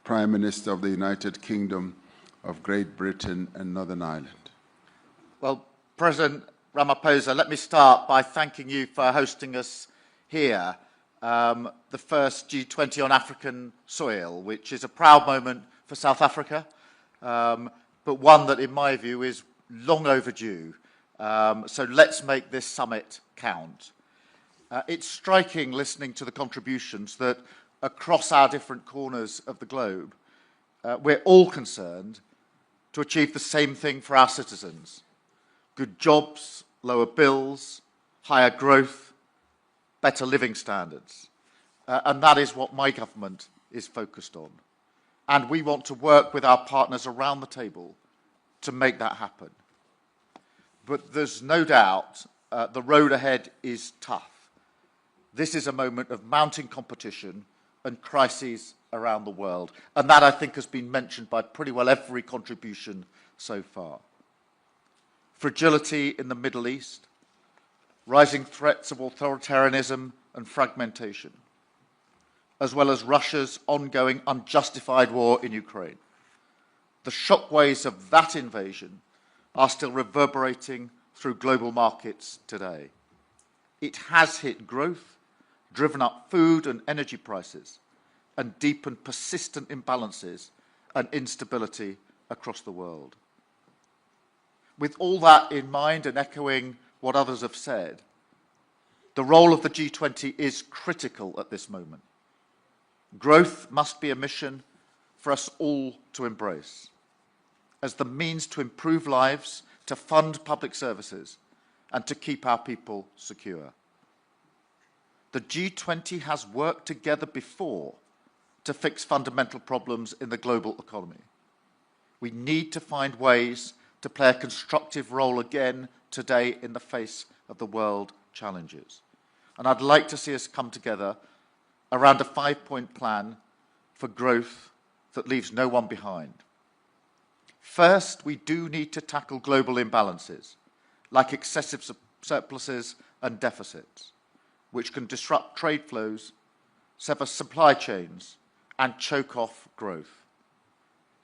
Prime Minister of the United Kingdom of Great Britain and Northern Ireland. Well, President Ramaphosa, let me start by thanking you for hosting us here, the first G20 on African soil, which is a proud moment for South Africa, but one that, in my view, is long overdue. So let's make this summit count. It's striking, listening to the contributions, that across our different corners of the globe, we're all concerned to achieve the same thing for our citizens: good jobs, lower bills, higher growth, better living standards. And that is what my government is focused on. And we want to work with our partners around the table to make that happen. But there's no doubt the road ahead is tough. This is a moment of mounting competition and crises around the world. And that, I think, has been mentioned by pretty well every contribution so far. Fragility in the Middle East, rising threats of authoritarianism and fragmentation, as well as Russia's ongoing unjustified war in Ukraine. The shockwaves of that invasion are still reverberating through global markets today. It has hit growth, driven up food and energy prices, and deepened persistent imbalances and instability across the world. With all that in mind, and echoing what others have said, the role of the G20 is critical at this moment. Growth must be a mission for us all to embrace, as the means to improve lives, to fund public services, and to keep our people secure. The G20 has worked together before to fix fundamental problems in the global economy. We need to find ways to play a constructive role again today in the face of the world challenges. And I'd like to see us come together around a 5-point plan for growth that leaves no one behind. First, we do need to tackle global imbalances, like excessive surpluses and deficits, which can disrupt trade flows, sever supply chains, and choke off growth.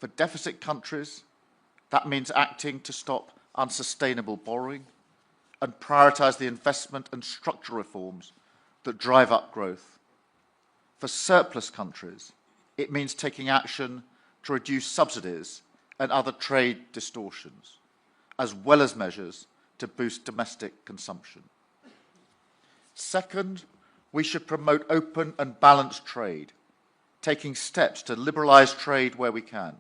For deficit countries, that means acting to stop unsustainable borrowing and prioritise the investment and structural reforms that drive up growth. For surplus countries, it means taking action to reduce subsidies and other trade distortions, as well as measures to boost domestic consumption. Second, we should promote open and balanced trade, taking steps to liberalise trade where we can,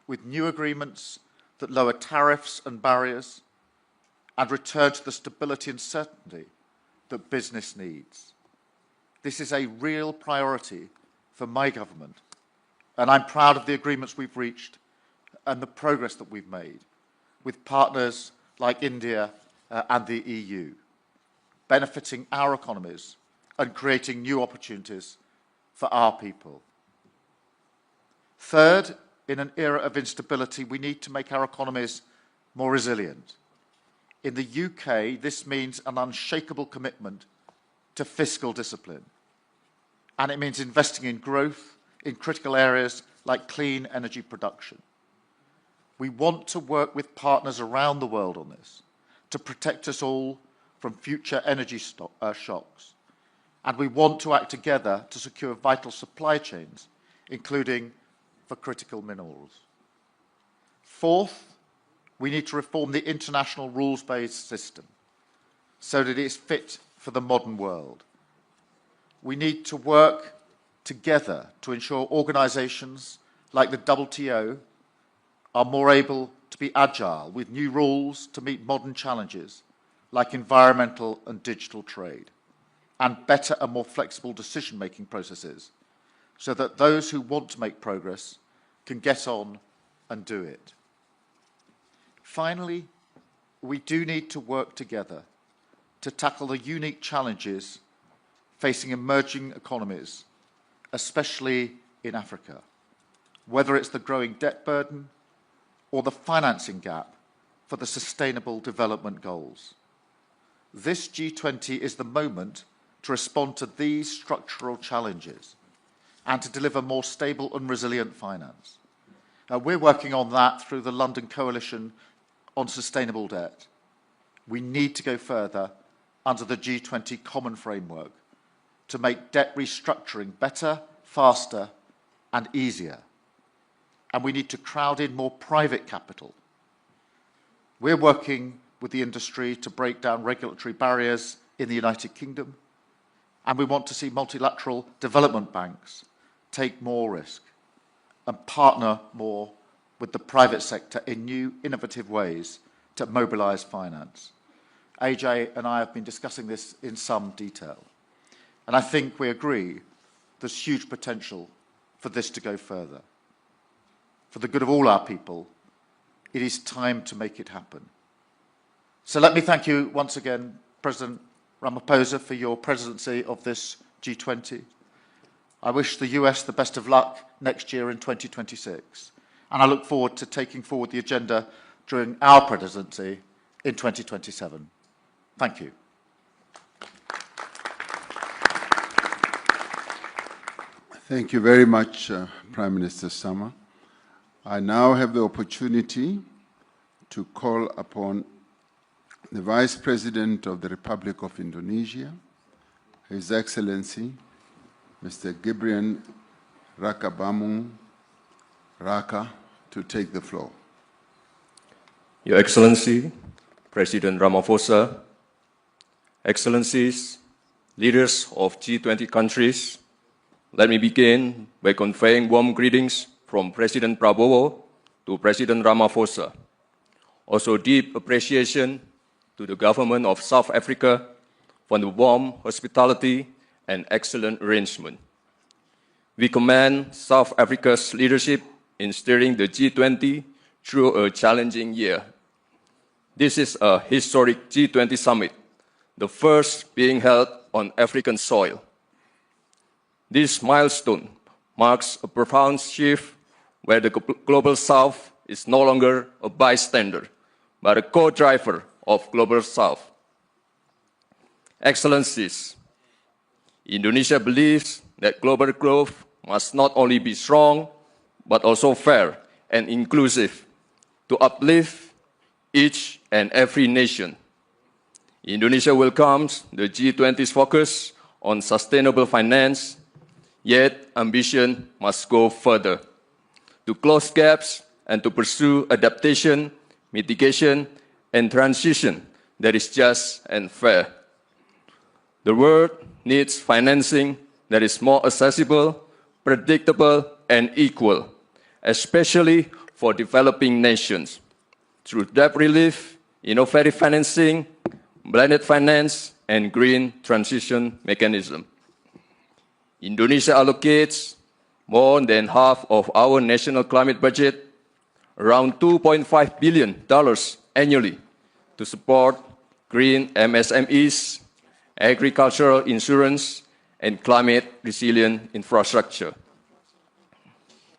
with new agreements that lower tariffs and barriers and return to the stability and certainty that business needs. This is a real priority for my government, and I'm proud of the agreements we've reached and the progress that we've made with partners like India and the EU, benefiting our economies and creating new opportunities for our people. Third, in an era of instability, we need to make our economies more resilient. In the UK, this means an unshakable commitment to fiscal discipline. And it means investing in growth in critical areas like clean energy production. We want to work with partners around the world on this to protect us all from future energy shocks. And we want to act together to secure vital supply chains, including for critical minerals. Fourth, we need to reform the international rules-based system so that it is fit for the modern world. We need to work together to ensure organisations like the WTO are more able to be agile with new rules to meet modern challenges like environmental and digital trade, and better and more flexible decision-making processes so that those who want to make progress can get on and do it. Finally, we do need to work together to tackle the unique challenges facing emerging economies, especially in Africa, whether it's the growing debt burden or the financing gap for the Sustainable Development Goals. This G20 is the moment to respond to these structural challenges and to deliver more stable and resilient finance. We're working on that through the London Coalition on Sustainable Debt. We need to go further under the G20 Common Framework to make debt restructuring better, faster, and easier. And we need to crowd in more private capital. We're working with the industry to break down regulatory barriers in the United Kingdom, and we want to see multilateral development banks take more risk and partner more with the private sector in new, innovative ways to mobilise finance. AJ and I have been discussing this in some detail, and I think we agree there's huge potential for this to go further. For the good of all our people, it is time to make it happen. So let me thank you once again, President Ramaphosa, for your presidency of this G20. I wish the US the best of luck next year in 2026, and I look forward to taking forward the agenda during our presidency in 2027. Thank you. Thank you very much, Prime Minister Starmer. I now have the opportunity to call upon the Vice President of the Republic of Indonesia, His Excellency, Mr. Gibrian Rakabamung Raka, to take the floor. Your Excellency, President Ramaphosa, Excellencies, leaders of G20 countries, let me begin by conveying warm greetings from President Prabowo to President Ramaphosa. Also deep appreciation to the government of South Africa for the warm hospitality and excellent arrangement. We commend South Africa's leadership in steering the G20 through a challenging year. This is a historic G20 summit, the first being held on African soil. This milestone marks a profound shift where the Global South is no longer a bystander, but a co-driver of Global South. Excellencies, Indonesia believes that global growth must not only be strong, but also fair and inclusive to uplift each and every nation. Indonesia welcomes the G20's focus on sustainable finance, yet ambition must go further to close gaps and to pursue adaptation, mitigation, and transition that is just and fair. The world needs financing that is more accessible, predictable, and equal, especially for developing nations, through debt relief, innovative financing, blended finance, and green transition mechanism. Indonesia allocates more than half of our national climate budget, around $2.5 billion annually, to support green MSMEs, agricultural insurance, and climate-resilient infrastructure.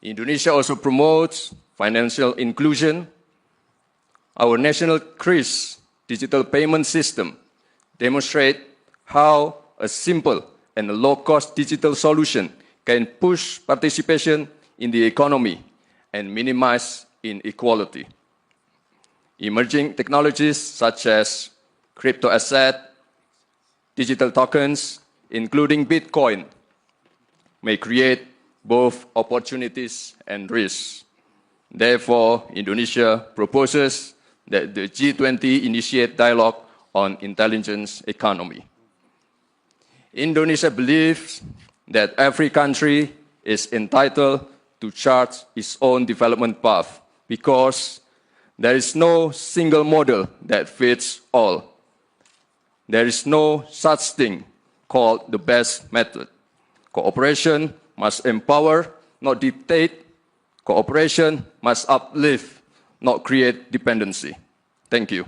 Indonesia also promotes financial inclusion. Our national CRIS digital payment system demonstrates how a simple and a low-cost digital solution can push participation in the economy and minimize inequality. Emerging technologies such as crypto asset, digital tokens, including Bitcoin, may create both opportunities and risks. Therefore, Indonesia proposes that the G20 initiate dialogue on intelligence economy. Indonesia believes that every country is entitled to chart its own development path because there is no single model that fits all. There is no such thing called the best method. Cooperation must empower, not dictate. Cooperation must uplift, not create dependency. Thank you.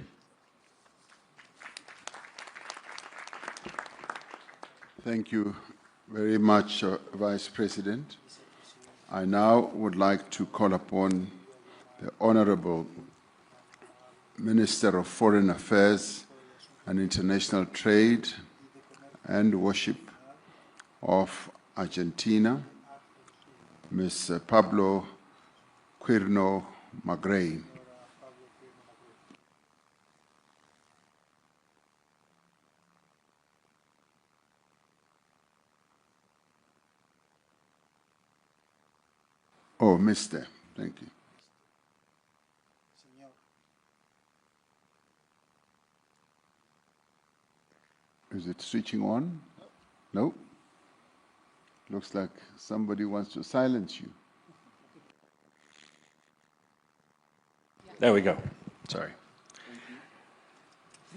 Thank you very much, Vice President. I now would like to call upon the Honorable Minister of Foreign Affairs and International Trade and Worship of Argentina, Ms. Pablo Quirno Magray. Oh, Mr. Thank you. Is it switching on? No? Looks like somebody wants to silence you. There we go. Sorry.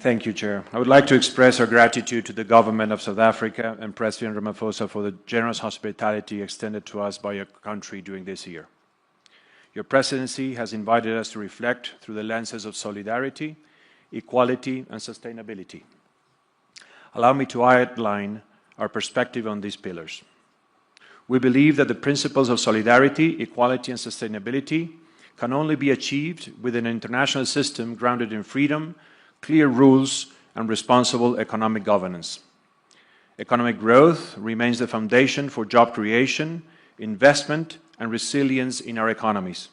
Thank you, Chair. I would like to express our gratitude to the Government of South Africa and President Ramaphosa for the generous hospitality extended to us by your country during this year. Your presidency has invited us to reflect through the lenses of solidarity, equality, and sustainability. Allow me to outline our perspective on these pillars. We believe that the principles of solidarity, equality, and sustainability can only be achieved within an international system grounded in freedom, clear rules, and responsible economic governance. Economic growth remains the foundation for job creation, investment, and resilience in our economies.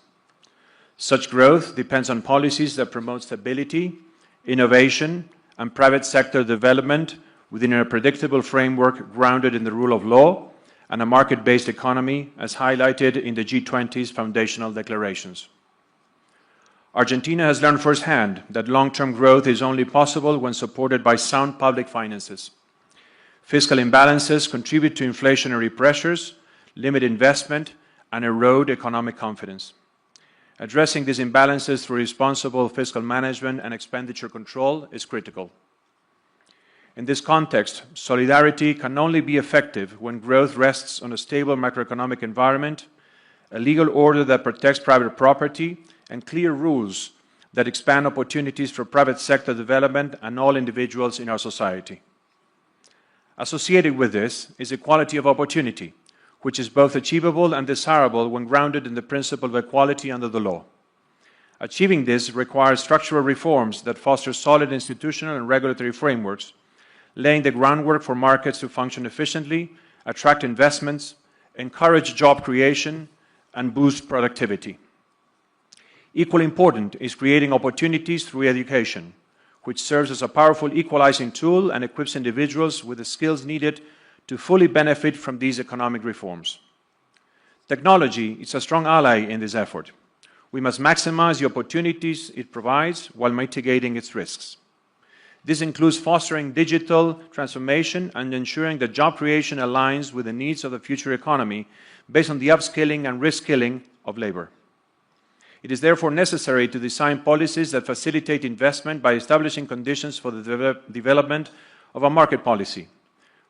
Such growth depends on policies that promote stability, innovation, and private sector development within a predictable framework grounded in the rule of law and a market-based economy, as highlighted in the G20's foundational declarations. Argentina has learned firsthand that long-term growth is only possible when supported by sound public finances. Fiscal imbalances contribute to inflationary pressures, limit investment, and erode economic confidence. Addressing these imbalances through responsible fiscal management and expenditure control is critical. In this context, solidarity can only be effective when growth rests on a stable macroeconomic environment, a legal order that protects private property, and clear rules that expand opportunities for private sector development and all individuals in our society. Associated with this is equality of opportunity, which is both achievable and desirable when grounded in the principle of equality under the law. Achieving this requires structural reforms that foster solid institutional and regulatory frameworks, laying the groundwork for markets to function efficiently, attract investments, encourage job creation, and boost productivity. Equally important is creating opportunities through education, which serves as a powerful equalizing tool and equips individuals with the skills needed to fully benefit from these economic reforms. Technology is a strong ally in this effort. We must maximize the opportunities it provides while mitigating its risks. This includes fostering digital transformation and ensuring that job creation aligns with the needs of the future economy based on the upskilling and reskilling of labor. It is therefore necessary to design policies that facilitate investment by establishing conditions for the development of a market policy,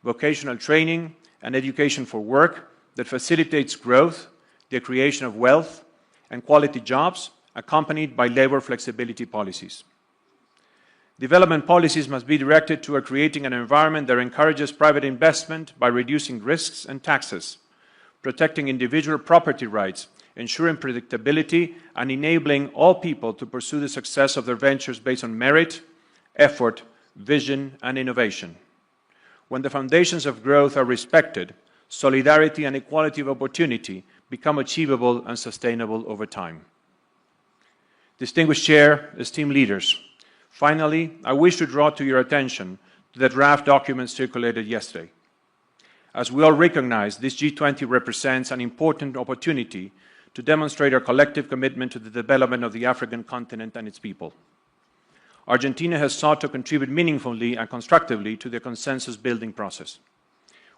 vocational training, and education for work that facilitates growth, the creation of wealth, and quality jobs, accompanied by labor flexibility policies. Development policies must be directed toward creating an environment that encourages private investment by reducing risks and taxes, protecting individual property rights, ensuring predictability, and enabling all people to pursue the success of their ventures based on merit, effort, vision, and innovation. When the foundations of growth are respected, solidarity and equality of opportunity become achievable and sustainable over time. Distinguished Chair, esteemed leaders, finally, I wish to draw to your attention to the draft document circulated yesterday. As we all recognize, this G20 represents an important opportunity to demonstrate our collective commitment to the development of the African continent and its people. Argentina has sought to contribute meaningfully and constructively to the consensus-building process.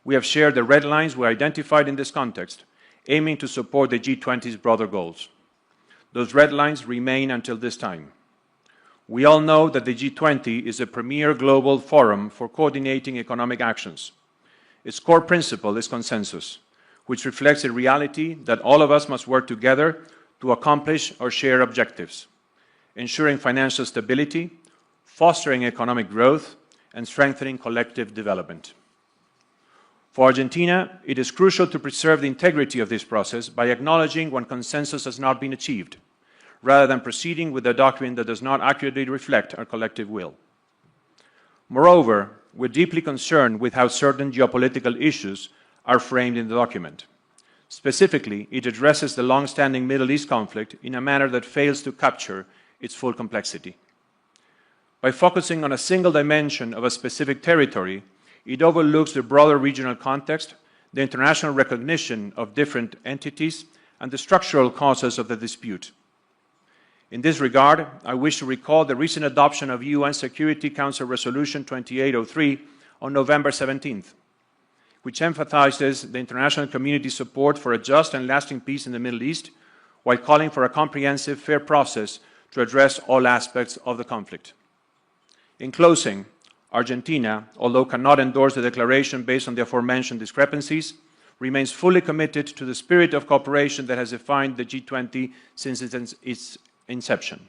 We have shared the red lines we identified in this context, aiming to support the G20's broader goals. Those red lines remain until this time. We all know that the G20 is a premier global forum for coordinating economic actions. Its core principle is consensus, which reflects a reality that all of us must work together to accomplish our shared objectives, ensuring financial stability, fostering economic growth, and strengthening collective development. For Argentina, it is crucial to preserve the integrity of this process by acknowledging when consensus has not been achieved, rather than proceeding with a document that does not accurately reflect our collective will. Moreover, we're deeply concerned with how certain geopolitical issues are framed in the document. Specifically, it addresses the long-standing Middle East conflict in a manner that fails to capture its full complexity. By focusing on a single dimension of a specific territory, it overlooks the broader regional context, the international recognition of different entities, and the structural causes of the dispute. In this regard, I wish to recall the recent adoption of UN Security Council Resolution 2803 on November 17th, which emphasizes the international community's support for a just and lasting peace in the Middle East, while calling for a comprehensive, fair process to address all aspects of the conflict. In closing, Argentina, although cannot endorse the declaration based on the aforementioned discrepancies, remains fully committed to the spirit of cooperation that has defined the G20 since its inception.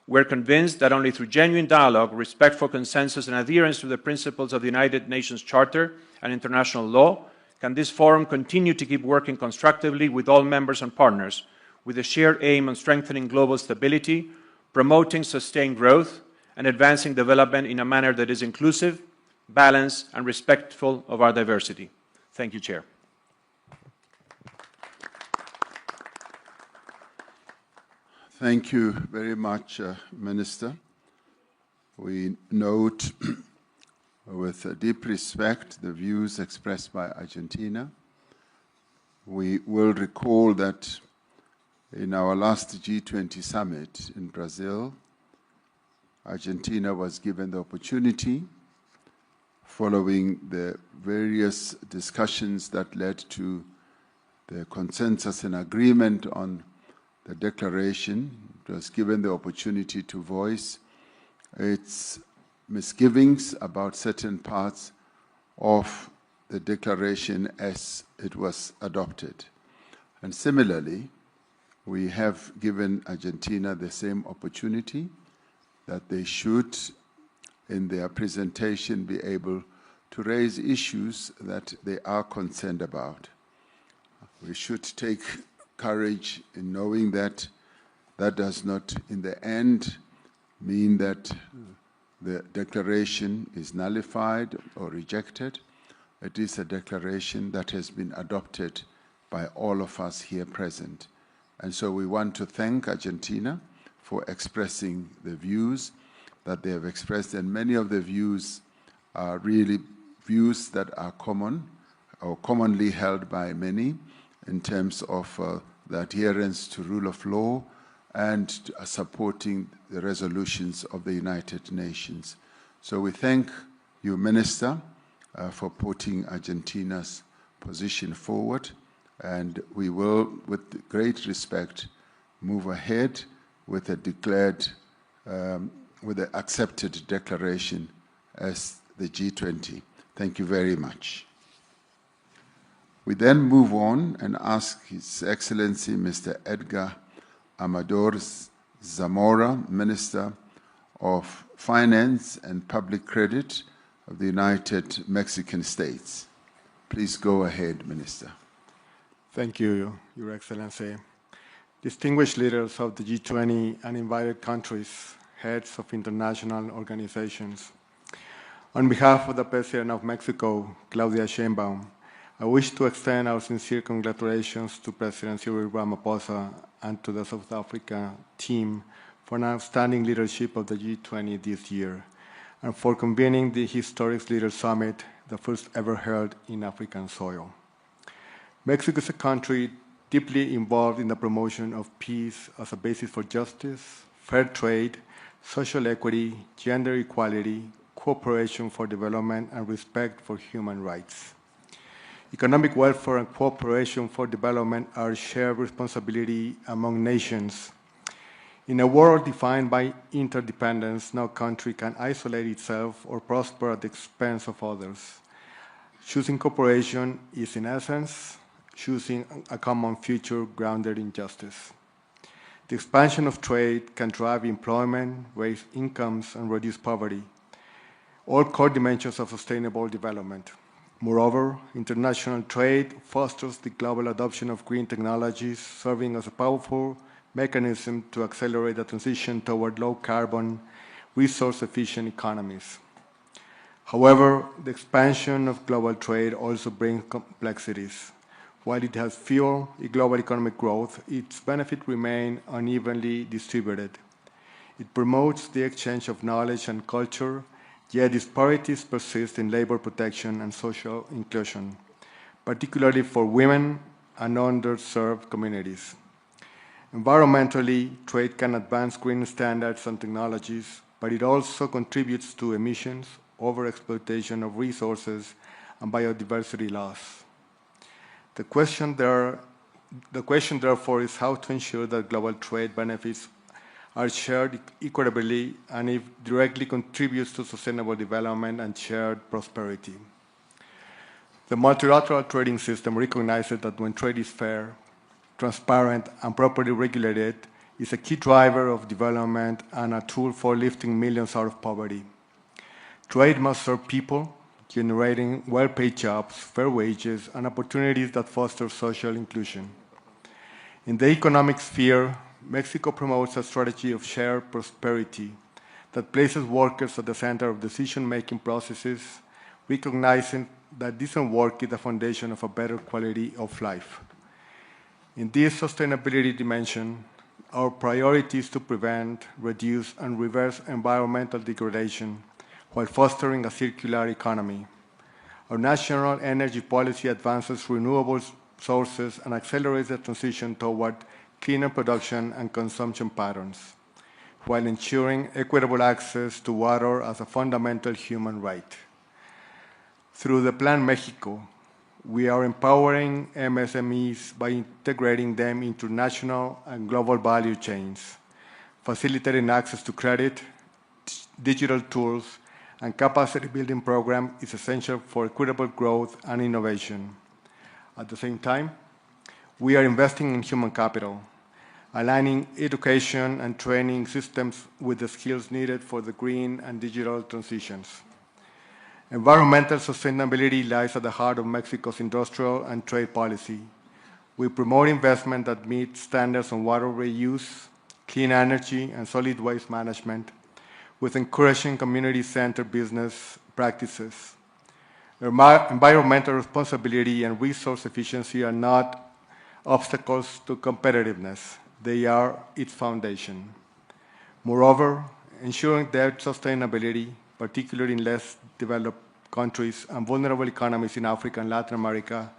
We're convinced that only through genuine dialogue, respect for consensus, and adherence to the principles of the United Nations Charter and international law can this forum continue to keep working constructively with all members and partners, with a shared aim on strengthening global stability, promoting sustained growth, and advancing development in a manner that is inclusive, balanced, and respectful of our diversity. Thank you, Chair. Thank you very much, Minister. We note with deep respect the views expressed by Argentina. We will recall that in our last G20 summit in Brazil, Argentina was given the opportunity, following the various discussions that led to the consensus and agreement on the declaration. It was given the opportunity to voice its misgivings about certain parts of the declaration as it was adopted. And similarly, we have given Argentina the same opportunity, that they should, in their presentation, be able to raise issues that they are concerned about. We should take courage in knowing that that does not, in the end, mean that the declaration is nullified or rejected. It is a declaration that has been adopted by all of us here present. And so we want to thank Argentina for expressing the views that they have expressed, and many of the views are really views that are common or commonly held by many in terms of the adherence to rule of law and supporting the resolutions of the United Nations. So we thank you, Minister, for putting Argentina's position forward, and we will, with great respect, move ahead with a declared, with the accepted declaration as the G20. Thank you very much. We then move on and ask His Excellency Mr. Edgar Amador Zamora, Minister of Finance and Public Credit of the United Mexican States. Please go ahead, Minister. Thank you, Your Excellency. Distinguished leaders of the G20 and invited countries, heads of international organizations. On behalf of the President of Mexico, Claudia Sheinbaum, I wish to extend our sincere congratulations to President Cyril Ramaphosa and to the South Africa team for an outstanding leadership of the G20 this year, and for convening the historic Leaders Summit, the first ever held in African soil. Mexico is a country deeply involved in the promotion of peace as a basis for justice, fair trade, social equity, gender equality, cooperation for development, and respect for human rights. Economic welfare and cooperation for development are shared responsibility among nations. In a world defined by interdependence, no country can isolate itself or prosper at the expense of others. Choosing cooperation is, in essence, choosing a common future grounded in justice. The expansion of trade can drive employment, raise incomes, and reduce poverty, all core dimensions of sustainable development. Moreover, international trade fosters the global adoption of green technologies, serving as a powerful mechanism to accelerate the transition toward low-carbon, resource-efficient economies. However, the expansion of global trade also brings complexities. While it has fueled global economic growth, its benefits remain unevenly distributed. It promotes the exchange of knowledge and culture, yet disparities persist in labor protection and social inclusion, particularly for women and underserved communities. Environmentally, trade can advance green standards and technologies, but it also contributes to emissions, overexploitation of resources, and biodiversity loss. The question, therefore, is how to ensure that global trade benefits are shared equitably and if directly contributes to sustainable development and shared prosperity. The multilateral trading system recognizes that when trade is fair, transparent, and properly regulated, is a key driver of development and a tool for lifting millions out of poverty. Trade must serve people, generating well-paid jobs, fair wages, and opportunities that foster social inclusion. In the economic sphere, Mexico promotes a strategy of shared prosperity that places workers at the center of decision-making processes, recognizing that decent work is the foundation of a better quality of life. In this sustainability dimension, our priority is to prevent, reduce, and reverse environmental degradation while fostering a circular economy. Our national energy policy advances renewable sources and accelerates the transition toward cleaner production and consumption patterns, while ensuring equitable access to water as a fundamental human right. Through the Plan Mexico, we are empowering MSMEs by integrating them into national and global value chains, facilitating access to credit, digital tools, and capacity building program is essential for equitable growth and innovation. At the same time, we are investing in human capital, aligning education and training systems with the skills needed for the green and digital transitions. Environmental sustainability lies at the heart of Mexico's industrial and trade policy. We promote investment that meets standards on water reuse, clean energy, and solid waste management, with encouraging community-centered business practices. Environmental responsibility and resource efficiency are not obstacles to competitiveness. They are its foundation. Moreover, ensuring debt sustainability, particularly in less developed countries and vulnerable economies in Africa and Latin America,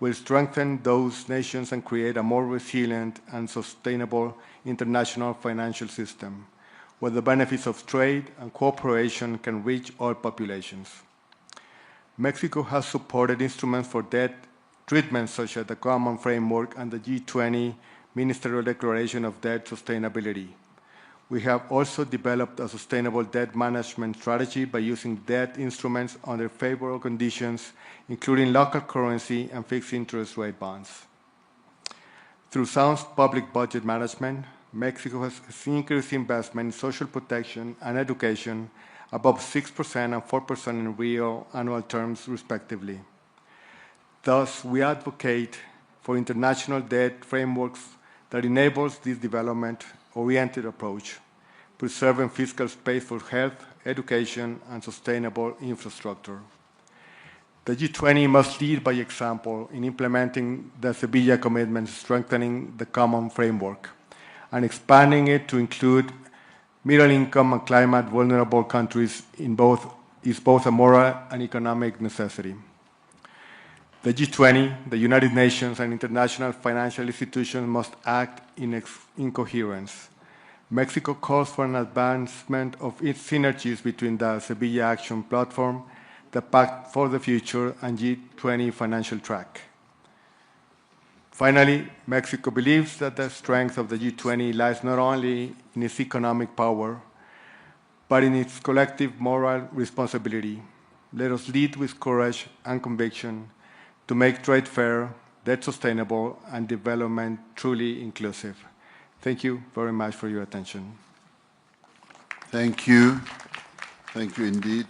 will strengthen those nations and create a more resilient and sustainable international financial system, where the benefits of trade and cooperation can reach all populations. Mexico has supported instruments for debt treatment such as the Common Framework and the G20 Ministerial Declaration of Debt Sustainability. We have also developed a sustainable debt management strategy by using debt instruments under favorable conditions, including local currency and fixed interest rate bonds. Through sound public budget management, Mexico has increased investment in social protection and education above 6% and 4% in real annual terms, respectively. Thus, we advocate for international debt frameworks that enables this development-oriented approach, preserving fiscal space for health, education, and sustainable infrastructure. The G20 must lead by example in implementing the Sevilla commitment, strengthening the Common Framework, and expanding it to include middle-income and climate-vulnerable countries is both a moral and economic necessity. The G20, the United Nations, and international financial institutions must act in coherence. Mexico calls for an advancement of its synergies between the Sevilla Action Platform, the Pact for the Future, and G20 Financial Track. Finally, Mexico believes that the strength of the G20 lies not only in its economic power, but in its collective moral responsibility. Let us lead with courage and conviction to make trade fair, debt sustainable, and development truly inclusive. Thank you very much for your attention. Thank you. Thank you indeed,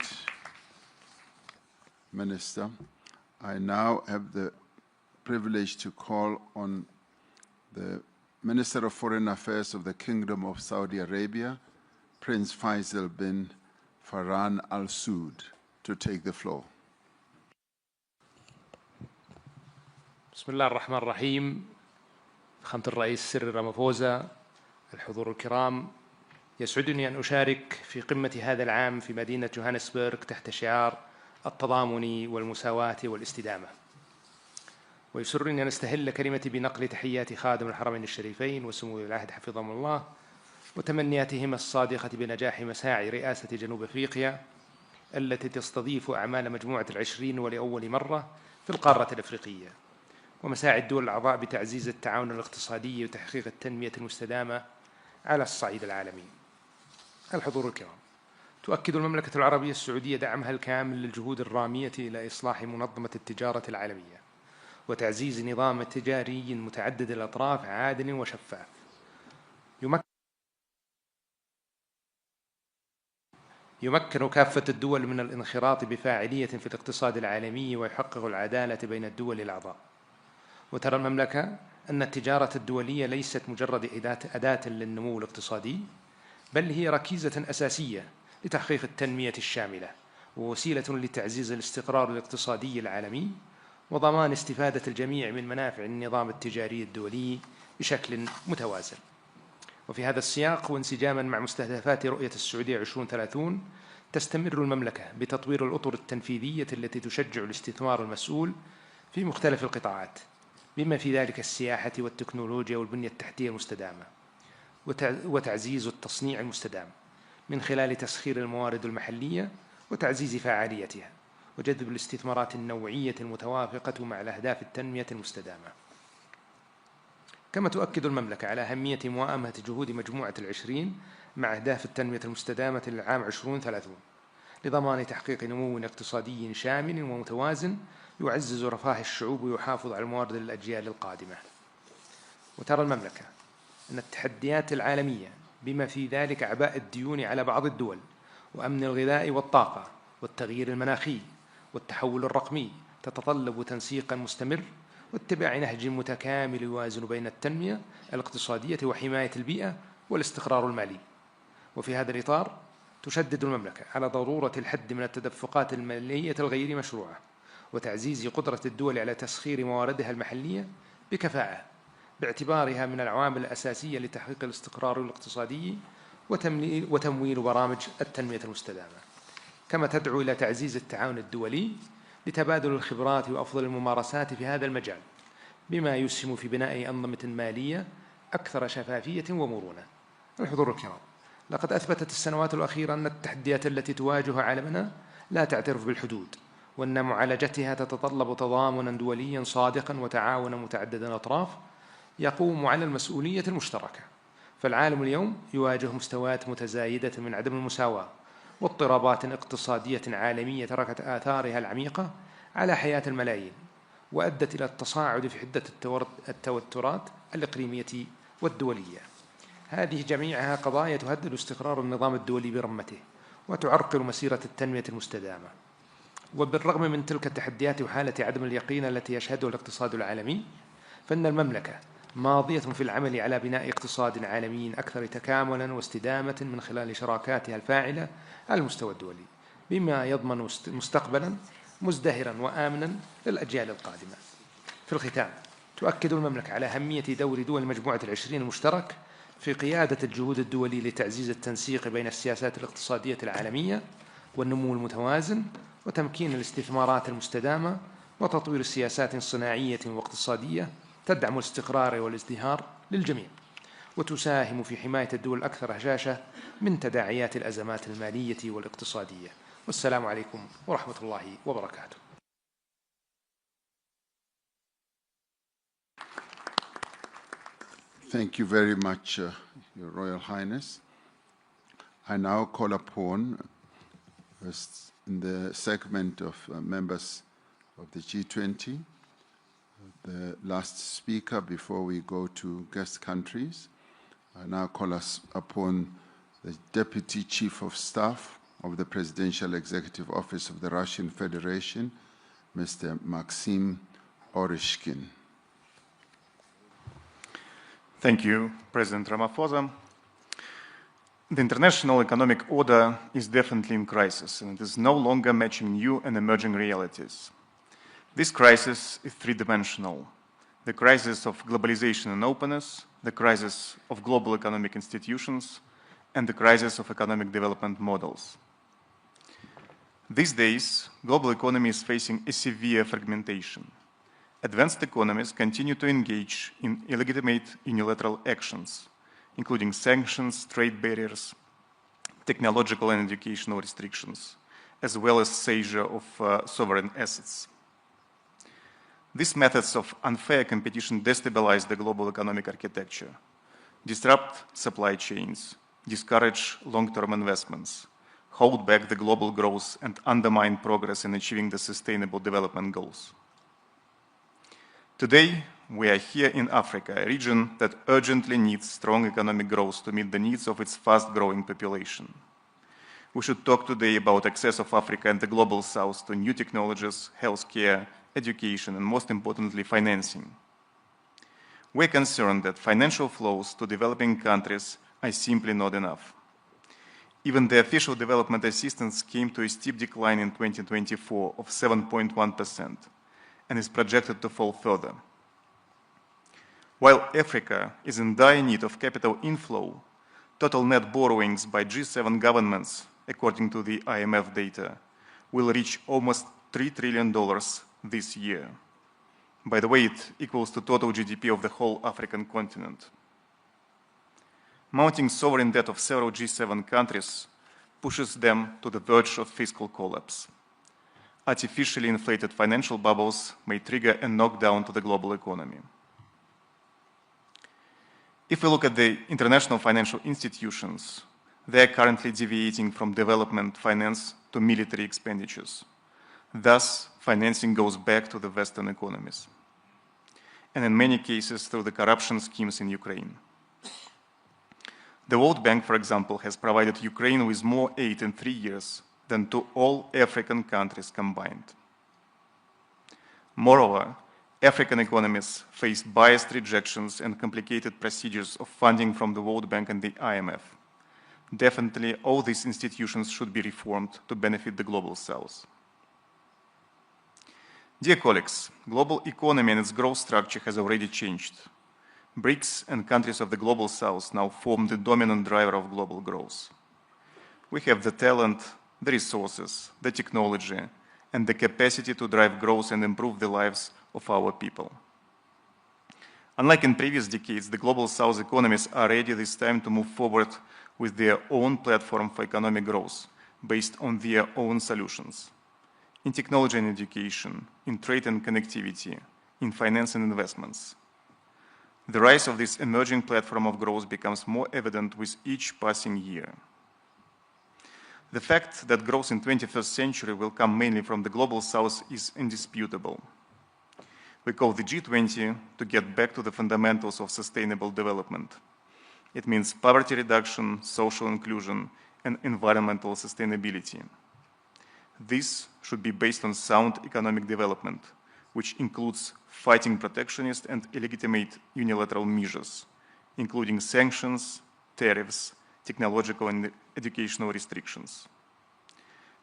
Minister. I now have the privilege to call on the Minister of Foreign Affairs of the Kingdom of Saudi Arabia, Prince Faisal bin Farhan Al Saud, to take the floor. بسم الله الرحمن الرحيم. فخامة الرئيس سيريل رامافوزا، الحضور الكرام، يسعدني أن أشارك في قمة هذا العام في مدينة جوهانسبرغ تحت شعار التضامن والمساواة والاستدامة. ويسرني أن أستهل كلمتي بنقل تحيات خادم الحرمين الشريفين وسمو العهد حفظهم الله وتمنياتهما الصادقة بنجاح مساعي رئاسة جنوب أفريقيا التي تستضيف أعمال مجموعة العشرين ولأول مرة في القارة الأفريقية، ومساعي الدول الأعضاء بتعزيز التعاون الاقتصادي وتحقيق التنمية المستدامة على الصعيد العالمي. الحضور الكرام، تؤكد المملكة العربية السعودية دعمها الكامل للجهود الرامية إلى إصلاح منظمة التجارة العالمية وتعزيز نظام تجاري متعدد الأطراف عادل وشفاف يمكن كافة الدول من الانخراط بفاعلية في الاقتصاد العالمي ويحقق العدالة بين الدول الأعضاء. وترى المملكة أن التجارة الدولية ليست مجرد أداة للنمو الاقتصادي، بل هي ركيزة أساسية لتحقيق التنمية الشاملة ووسيلة لتعزيز الاستقرار الاقتصادي العالمي وضمان استفادة الجميع من منافع النظام التجاري الدولي بشكل متوازن. وفي هذا السياق وانسجاما مع مستهدفات رؤية السعودية 2030 تستمر المملكة بتطوير الأطر التنفيذية التي تشجع الاستثمار المسؤول في مختلف القطاعات بما في ذلك السياحة والتكنولوجيا والبنية التحتية المستدامة وتعزيز التصنيع المستدام من خلال تسخير الموارد المحلية وتعزيز فعاليتها وجذب الاستثمارات النوعية المتوافقة مع الأهداف التنمية المستدامة. كما تؤكد المملكة على أهمية موائمة جهود مجموعة العشرين مع أهداف التنمية المستدامة للعام 2030 لضمان تحقيق نمو اقتصادي شامل ومتوازن يعزز رفاه الشعوب ويحافظ على الموارد للأجيال القادمة. وترى المملكة أن التحديات العالمية بما في ذلك أعباء الديون على بعض الدول وأمن الغذاء والطاقة والتغيير المناخي والتحول الرقمي تتطلب تنسيقا مستمر واتباع نهج متكامل يوازن بين التنمية الاقتصادية وحماية البيئة والاستقرار المالي. وفي هذا الإطار تشدد المملكة على ضرورة الحد من التدفقات المالية الغير مشروعة وتعزيز قدرة الدول على تسخير مواردها المحلية بكفاءة باعتبارها من العوامل الأساسية لتحقيق الاستقرار الاقتصادي وتمويل برامج التنمية المستدامة. كما تدعو إلى تعزيز التعاون الدولي لتبادل الخبرات وأفضل الممارسات في هذا المجال بما يسهم في بناء أنظمة مالية أكثر شفافية ومرونة. الحضور الكرام، لقد أثبتت السنوات الأخيرة أن التحديات التي تواجه عالمنا لا تعترف بالحدود وأن معالجتها تتطلب تضامنا دوليا صادقا وتعاونا متعدد الأطراف يقوم على المسؤولية المشتركة. فالعالم اليوم يواجه مستويات متزايدة من عدم المساواة واضطرابات اقتصادية عالمية تركت آثارها العميقة على حياة الملايين وأدت إلى التصاعد في حدة التوترات الإقليمية والدولية. هذه جميعها قضايا تهدد استقرار النظام الدولي برمته وتعرقل مسيرة التنمية المستدامة. وبالرغم من تلك التحديات وحالة عدم اليقين التي يشهدها الاقتصاد العالمي، فإن المملكة ماضية في العمل على بناء اقتصاد عالمي أكثر تكاملاً واستدامة من خلال شراكاتها الفاعلة على المستوى الدولي بما يضمن مستقبلاً مزدهراً وآمناً للأجيال القادمة. في الختام، تؤكد المملكة على أهمية دور دول مجموعة العشرين المشترك في قيادة الجهود الدولية لتعزيز التنسيق بين السياسات الاقتصادية العالمية والنمو المتوازن وتمكين الاستثمارات المستدامة وتطوير سياسات صناعية واقتصادية تدعم الاستقرار والازدهار للجميع وتساهم في حماية الدول الأكثر هشاشة من تداعيات الأزمات المالية والاقتصادية. والسلام عليكم ورحمة الله وبركاته. Thank you very much, Your Royal Highness. I now call upon, in the segment of members of the G20, the last speaker before we go to guest countries. I now call us upon the Deputy Chief of Staff of the Presidential Executive Office of the Russian Federation, Mr. Maxim Oreshkin. Thank you, President Ramaphosa. The international economic order is definitely in crisis, and it is no longer matching new and emerging realities. This crisis is three-dimensional. the crisis of globalization and openness, the crisis of global economic institutions, and the crisis of economic development models. These days, global economy is facing a severe fragmentation. Advanced economies continue to engage in illegitimate unilateral actions, including sanctions, trade barriers, technological and educational restrictions, as well as seizure of sovereign assets. These methods of unfair competition destabilize the global economic architecture, disrupt supply chains, discourage long-term investments, hold back the global growth, and undermine progress in achieving the sustainable development goals. Today, we are here in Africa, a region that urgently needs strong economic growth to meet the needs of its fast-growing population. We should talk today about access of Africa and the Global South to new technologies, healthcare, education, and most importantly, financing. We're concerned that financial flows to developing countries are simply not enough. Even the official development assistance came to a steep decline in 2024 of 7.1% and is projected to fall further. While Africa is in dire need of capital inflow, total net borrowings by G7 governments, according to the IMF data, will reach almost $3 trillion this year. By the way, it equals to total GDP of the whole African continent. Mounting sovereign debt of several G7 countries pushes them to the verge of fiscal collapse. Artificially inflated financial bubbles may trigger a knockdown to the global economy. If we look at the international financial institutions, they are currently deviating from development finance to military expenditures. Thus, financing goes back to the Western economies, and in many cases through the corruption schemes in Ukraine. The World Bank, for example, has provided Ukraine with more aid in 3 years than to all African countries combined. Moreover, African economies face biased rejections and complicated procedures of funding from the World Bank and the IMF. Definitely, all these institutions should be reformed to benefit the Global South. Dear colleagues, global economy and its growth structure has already changed. BRICS and countries of the Global South now form the dominant driver of global growth. We have the talent, the resources, the technology, and the capacity to drive growth and improve the lives of our people. Unlike in previous decades, the Global South economies are ready this time to move forward with their own platform for economic growth, based on their own solutions. In technology and education, in trade and connectivity, in finance and investments. The rise of this emerging platform of growth becomes more evident with each passing year. The fact that growth in the 21st century will come mainly from the Global South is indisputable. We call the G20 to get back to the fundamentals of sustainable development. It means poverty reduction, social inclusion, and environmental sustainability. This should be based on sound economic development, which includes fighting protectionist and illegitimate unilateral measures, including sanctions, tariffs, technological and educational restrictions.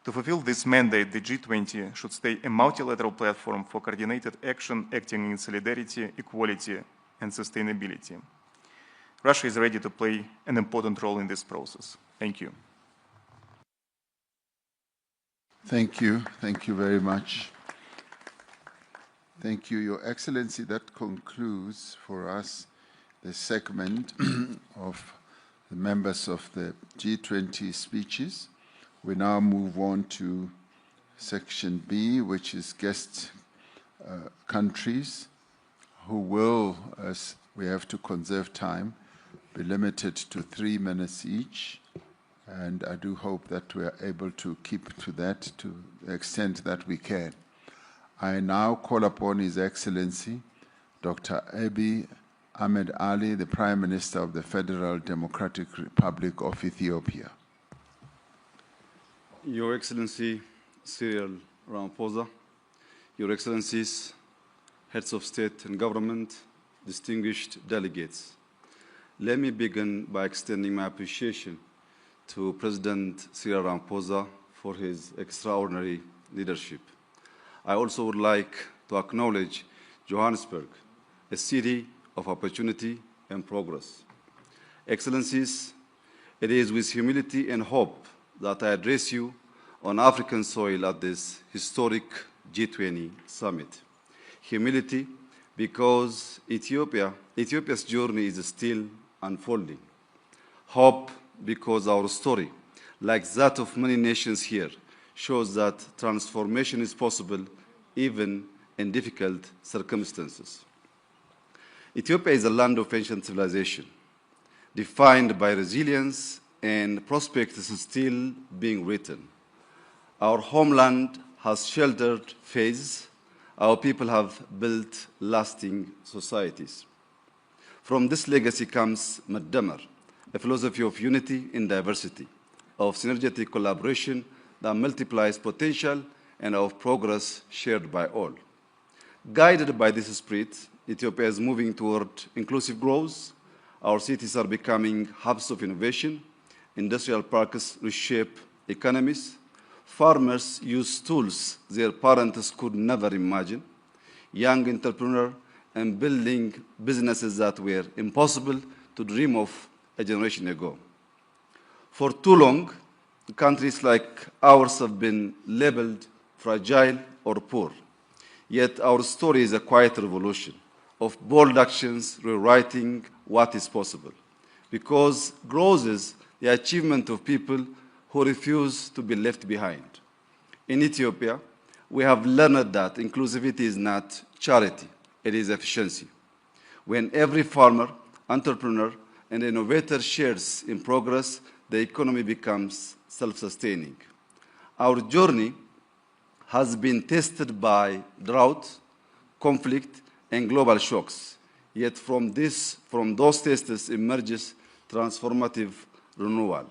To fulfill this mandate, the G20 should stay a multilateral platform for coordinated action acting in solidarity, equality, and sustainability. Russia is ready to play an important role in this process. Thank you. Thank you. Thank you very much. Thank you, Your Excellency. That concludes for us the segment of the members of the G20 speeches. We now move on to section B, which is guest countries, who will, as we have to conserve time, be limited to 3 minutes each. And I do hope that we are able to keep to that to the extent that we can. I now call upon His Excellency, Dr. Abiy Ahmed Ali, the Prime Minister of the Federal Democratic Republic of Ethiopia. Your Excellency Cyril Ramaphosa, Your Excellencies, Heads of State and Government, distinguished delegates, let me begin by extending my appreciation to President Cyril Ramaphosa for his extraordinary leadership. I also would like to acknowledge Johannesburg a city of opportunity and progress. Excellencies, it is with humility and hope that I address you on African soil at this historic G20 summit. Humility because Ethiopia's journey is still unfolding. Hope because our story, like that of many nations here, shows that transformation is possible even in difficult circumstances. Ethiopia is a land of ancient civilization, defined by resilience and prospects still being written. Our homeland has sheltered faiths. Our people have built lasting societies. From this legacy comes Maddamar, a philosophy of unity in diversity, of synergetic collaboration that multiplies potential and of progress shared by all. Guided by this spirit, Ethiopia is moving toward inclusive growth. Our cities are becoming hubs of innovation. Industrial parks reshape economies. Farmers use tools their parents could never imagine. Young entrepreneurs and building businesses that were impossible to dream of a generation ago. For too long, countries like ours have been labeled fragile or poor. Yet our story is a quiet revolution of bold actions rewriting what is possible. Because growth is the achievement of people who refuse to be left behind. In Ethiopia, we have learned that inclusivity is not charity, it is efficiency. When every farmer, entrepreneur, and innovator shares in progress, the economy becomes self-sustaining. Our journey has been tested by drought, conflict, and global shocks. Yet from those tests emerges transformative renewal.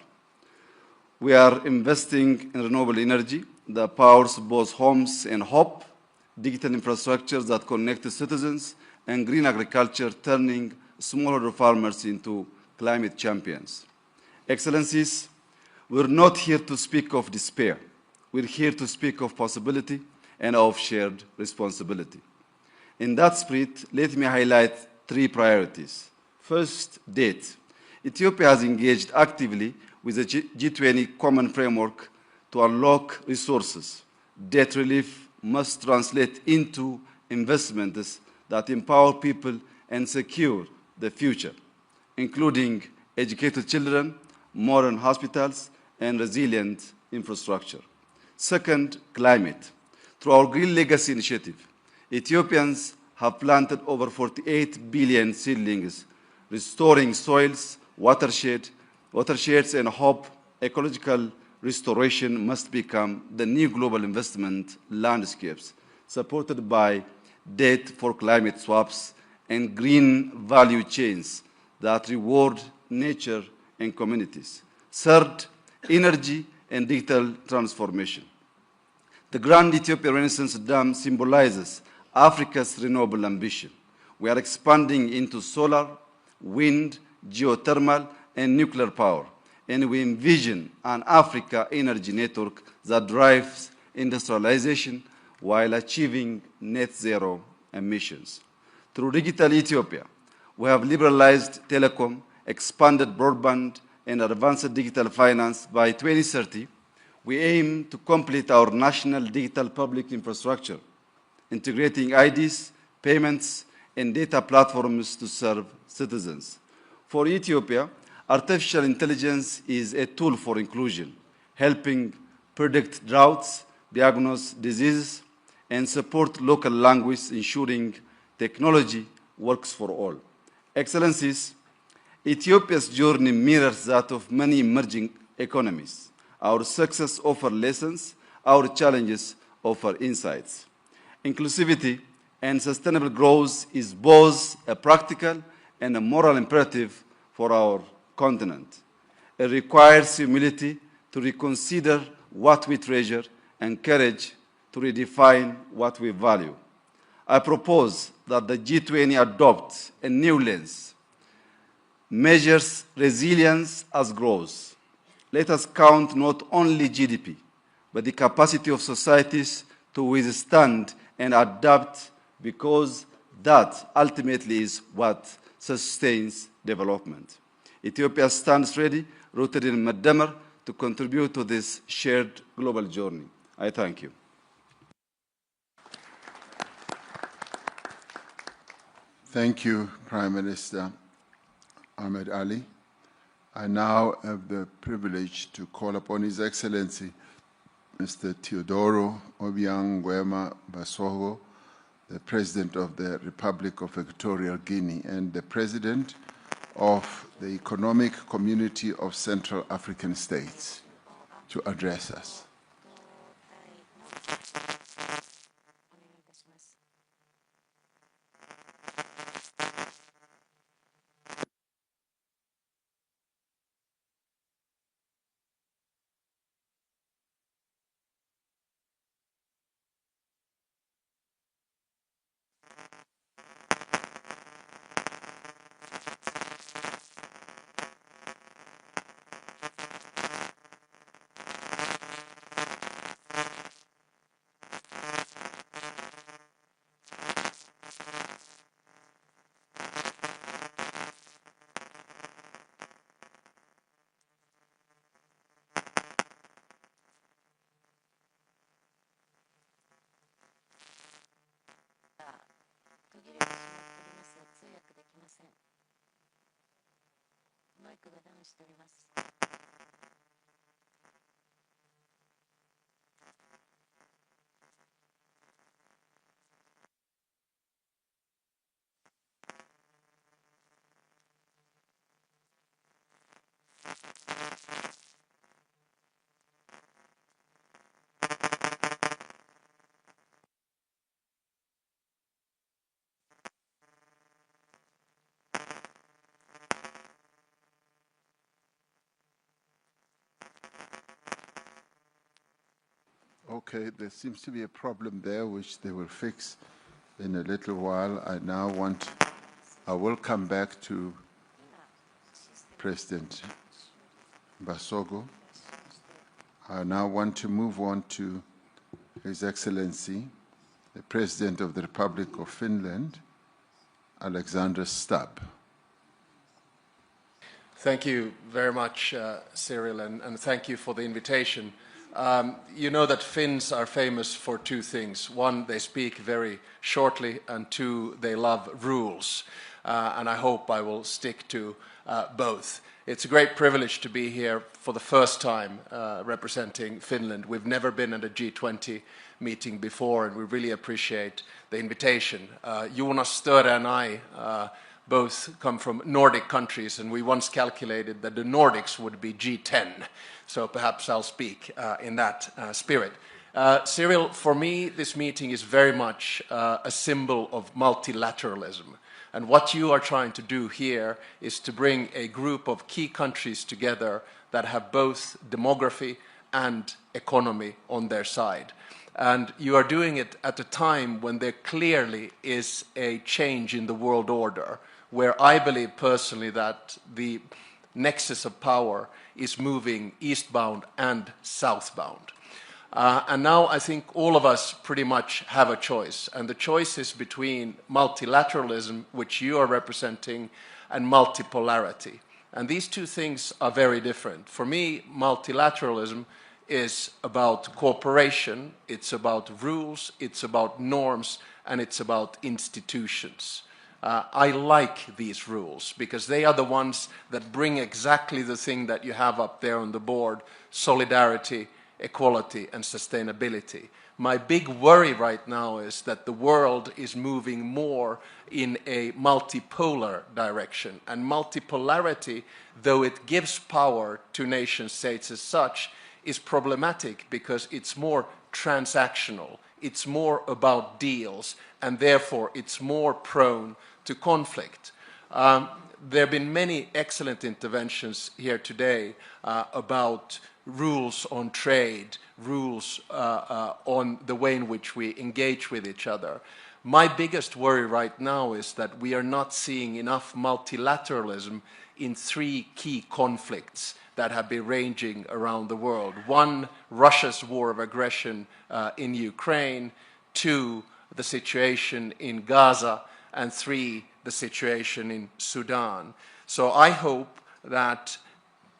We are investing in renewable energy that powers both homes and hope, digital infrastructures that connect citizens, and green agriculture turning smallholder farmers into climate champions. Excellencies, we're not here to speak of despair. We're here to speak of possibility and of shared responsibility. In that spirit, let me highlight 3 priorities. First, debt. Ethiopia has engaged actively with the G20 Common Framework to unlock resources. Debt relief must translate into investments that empower people and secure the future, including educated children, modern hospitals, and resilient infrastructure. Second, climate. Through our Green Legacy Initiative, Ethiopians have planted over 48 billion seedlings, restoring soils, watersheds, and hope ecological restoration must become the new global investment landscapes, supported by debt for climate swaps and green value chains that reward nature and communities. Third, energy and digital transformation. The Grand Ethiopia Renaissance Dam symbolizes Africa's renewable ambition. We are expanding into solar, wind, geothermal, and nuclear power, and we envision an Africa energy network that drives industrialization while achieving net zero emissions. Through Digital Ethiopia, we have liberalized telecom, expanded broadband, and advanced digital finance. By 2030, we aim to complete our national digital public infrastructure, integrating IDs, payments, and data platforms to serve citizens. For Ethiopia, artificial intelligence is a tool for inclusion, helping predict droughts, diagnose diseases, and support local language, ensuring technology works for all. Excellencies, Ethiopia's journey mirrors that of many emerging economies. Our success offers lessons, our challenges offer insights. Inclusivity and sustainable growth is both a practical and a moral imperative for our continent. It requires humility to reconsider what we treasure and courage to redefine what we value. I propose that the G20 adopt a new lens, measures resilience as growth. Let us count not only GDP, but the capacity of societies to withstand and adapt, because That ultimately is what sustains development. Ethiopia stands ready, rooted in Madamar, to contribute to this shared global journey. I thank you. Thank you, Prime Minister Ahmed Ali. I now have the privilege to call upon His Excellency Mr. Teodoro Obiang Nguema Basogo, the President of the Republic of Equatorial Guinea and the President of the Economic Community of Central African States, to address us. Okay, there seems to be a problem there which they will fix in a little while. I will come back to President Basogo. I now want to move on to His Excellency, the President of the Republic of Finland, Alexander Stubb. Thank you very much, Cyril, and thank you for the invitation. You know that Finns are famous for two things. One, they speak very shortly, and two, they love rules. And I hope I will stick to both. It's a great privilege to be here for the first time representing Finland. We've never been at a G20 meeting before, and we really appreciate the invitation. Jonas Störe and I both come from Nordic countries, and we once calculated that the Nordics would be G10. So perhaps I'll speak in that spirit. Cyril, for me, this meeting is very much a symbol of multilateralism. And what you are trying to do here is to bring a group of key countries together that have both demography and economy on their side. And you are doing it at a time when there clearly is a change in the world order, where I believe personally that the nexus of power is moving eastbound and southbound. And now I think all of us pretty much have a choice. And the choice is between multilateralism, which you are representing, and multipolarity. And these two things are very different. For me, multilateralism is about cooperation, it's about rules, it's about norms, and it's about institutions. I like these rules because they are the ones that bring exactly the thing that you have up there on the board: solidarity, equality, and sustainability. My big worry right now is that the world is moving more in a multipolar direction. And multipolarity, though it gives power to nation states as such, is problematic because it's more transactional. It's more about deals, and therefore it's more prone to conflict. There have been many excellent interventions here today about rules on trade, rules on the way in which we engage with each other. My biggest worry right now is that we are not seeing enough multilateralism in three key conflicts that have been raging around the world. One, Russia's war of aggression in Ukraine. Two, the situation in Gaza. and 3, the situation in Sudan. So I hope that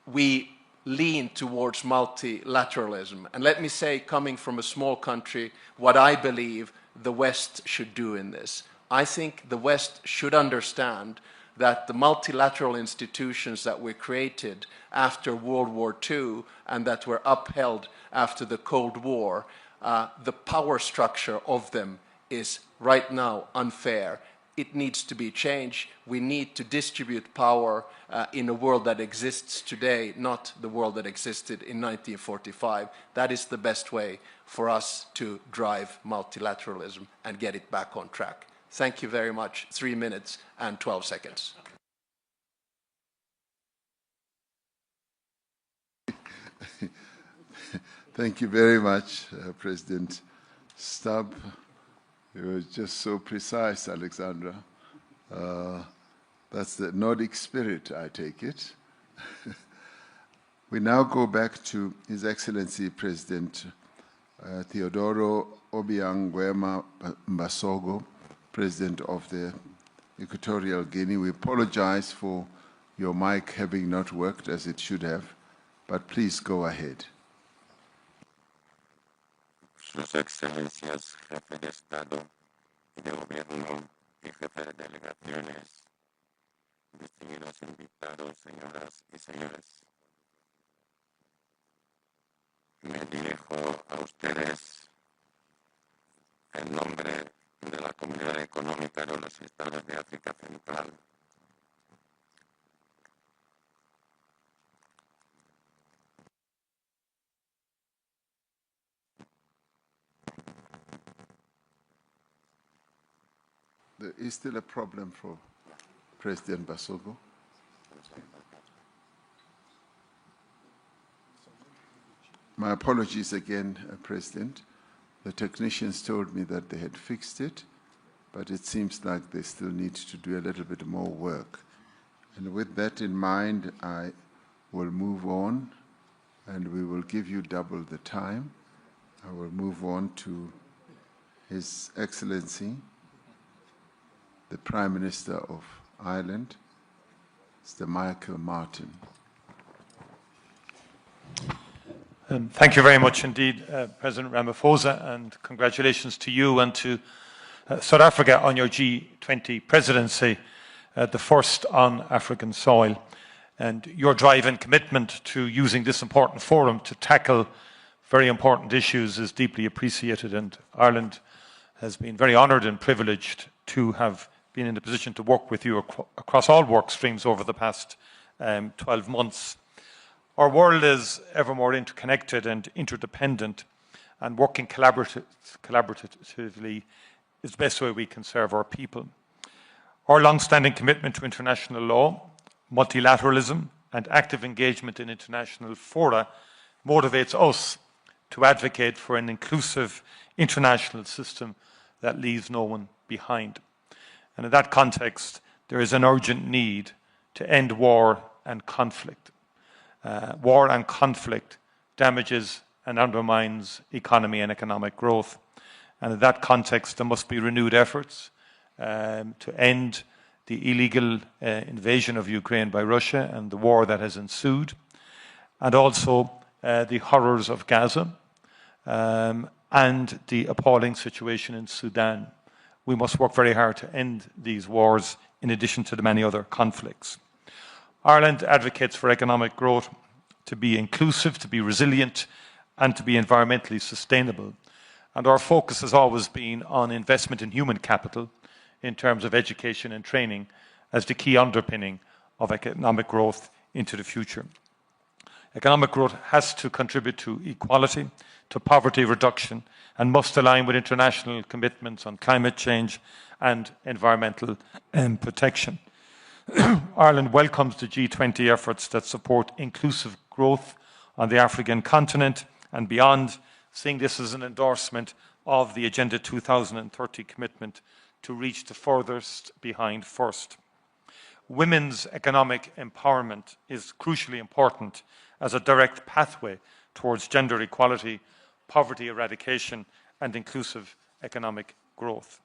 we lean towards multilateralism. And let me say, coming from a small country, what I believe the West should do in this. I think the West should understand that the multilateral institutions that were created after World War II and that were upheld after the Cold War, the power structure of them is right now unfair. It needs to be changed. We need to distribute power in a world that exists today, not the world that existed in 1945. That is the best way for us to drive multilateralism and get it back on track. Thank you very much. 3 minutes and 12 seconds. Thank you very much, President Stubb. You were just so precise, Alexandra. That's the Nordic spirit, I take it. We now go back to His Excellency President Theodoro Obiang Nguema Mbasogo, President of the Equatorial Guinea. We apologize for your mic having not worked as it should have, but please go ahead. Sus Excelencias, Jefe de Estado y de Gobierno y Jefe de Delegaciones, distinguidos invitados, señoras y señores. Me dirijo a ustedes en nombre de la Comunidad Económica de los Estados de África Central. There is still a problem for President Basogo. My apologies again, President. The technicians told me that they had fixed it, but it seems like they still need to do a little bit more work. And with that in mind, I will move on, and we will give you double the time. I will move on to His Excellency, the Prime Minister of Ireland, Mr. Michael Martin. Thank you very much indeed, President Ramaphosa, and congratulations to you and to South Africa on your G20 presidency, the first on African soil. And your drive and commitment to using this important forum to tackle very important issues is deeply appreciated, and Ireland has been very honoured and privileged to have been in the position to work with you across all work streams over the past 12 months. Our world is ever more interconnected and interdependent, and working collaboratively is the best way we can serve our people. Our long-standing commitment to international law, multilateralism, and active engagement in international fora motivates us to advocate for an inclusive international system that leaves no one behind. And in that context, there is an urgent need to end war and conflict. War and conflict damages and undermines economy and economic growth. And in that context, there must be renewed efforts to end the illegal invasion of Ukraine by Russia and the war that has ensued, and also the horrors of Gaza and the appalling situation in Sudan. We must work very hard to end these wars in addition to the many other conflicts. Ireland advocates for economic growth to be inclusive, to be resilient, and to be environmentally sustainable. And our focus has always been on investment in human capital in terms of education and training as the key underpinning of economic growth into the future. Economic growth has to contribute to equality, to poverty reduction, and must align with international commitments on climate change and environmental protection. Ireland welcomes the G20 efforts that support inclusive growth on the African continent and beyond, seeing this as an endorsement of the Agenda 2030 commitment to reach the furthest behind first. Women's economic empowerment is crucially important as a direct pathway towards gender equality, poverty eradication, and inclusive economic growth.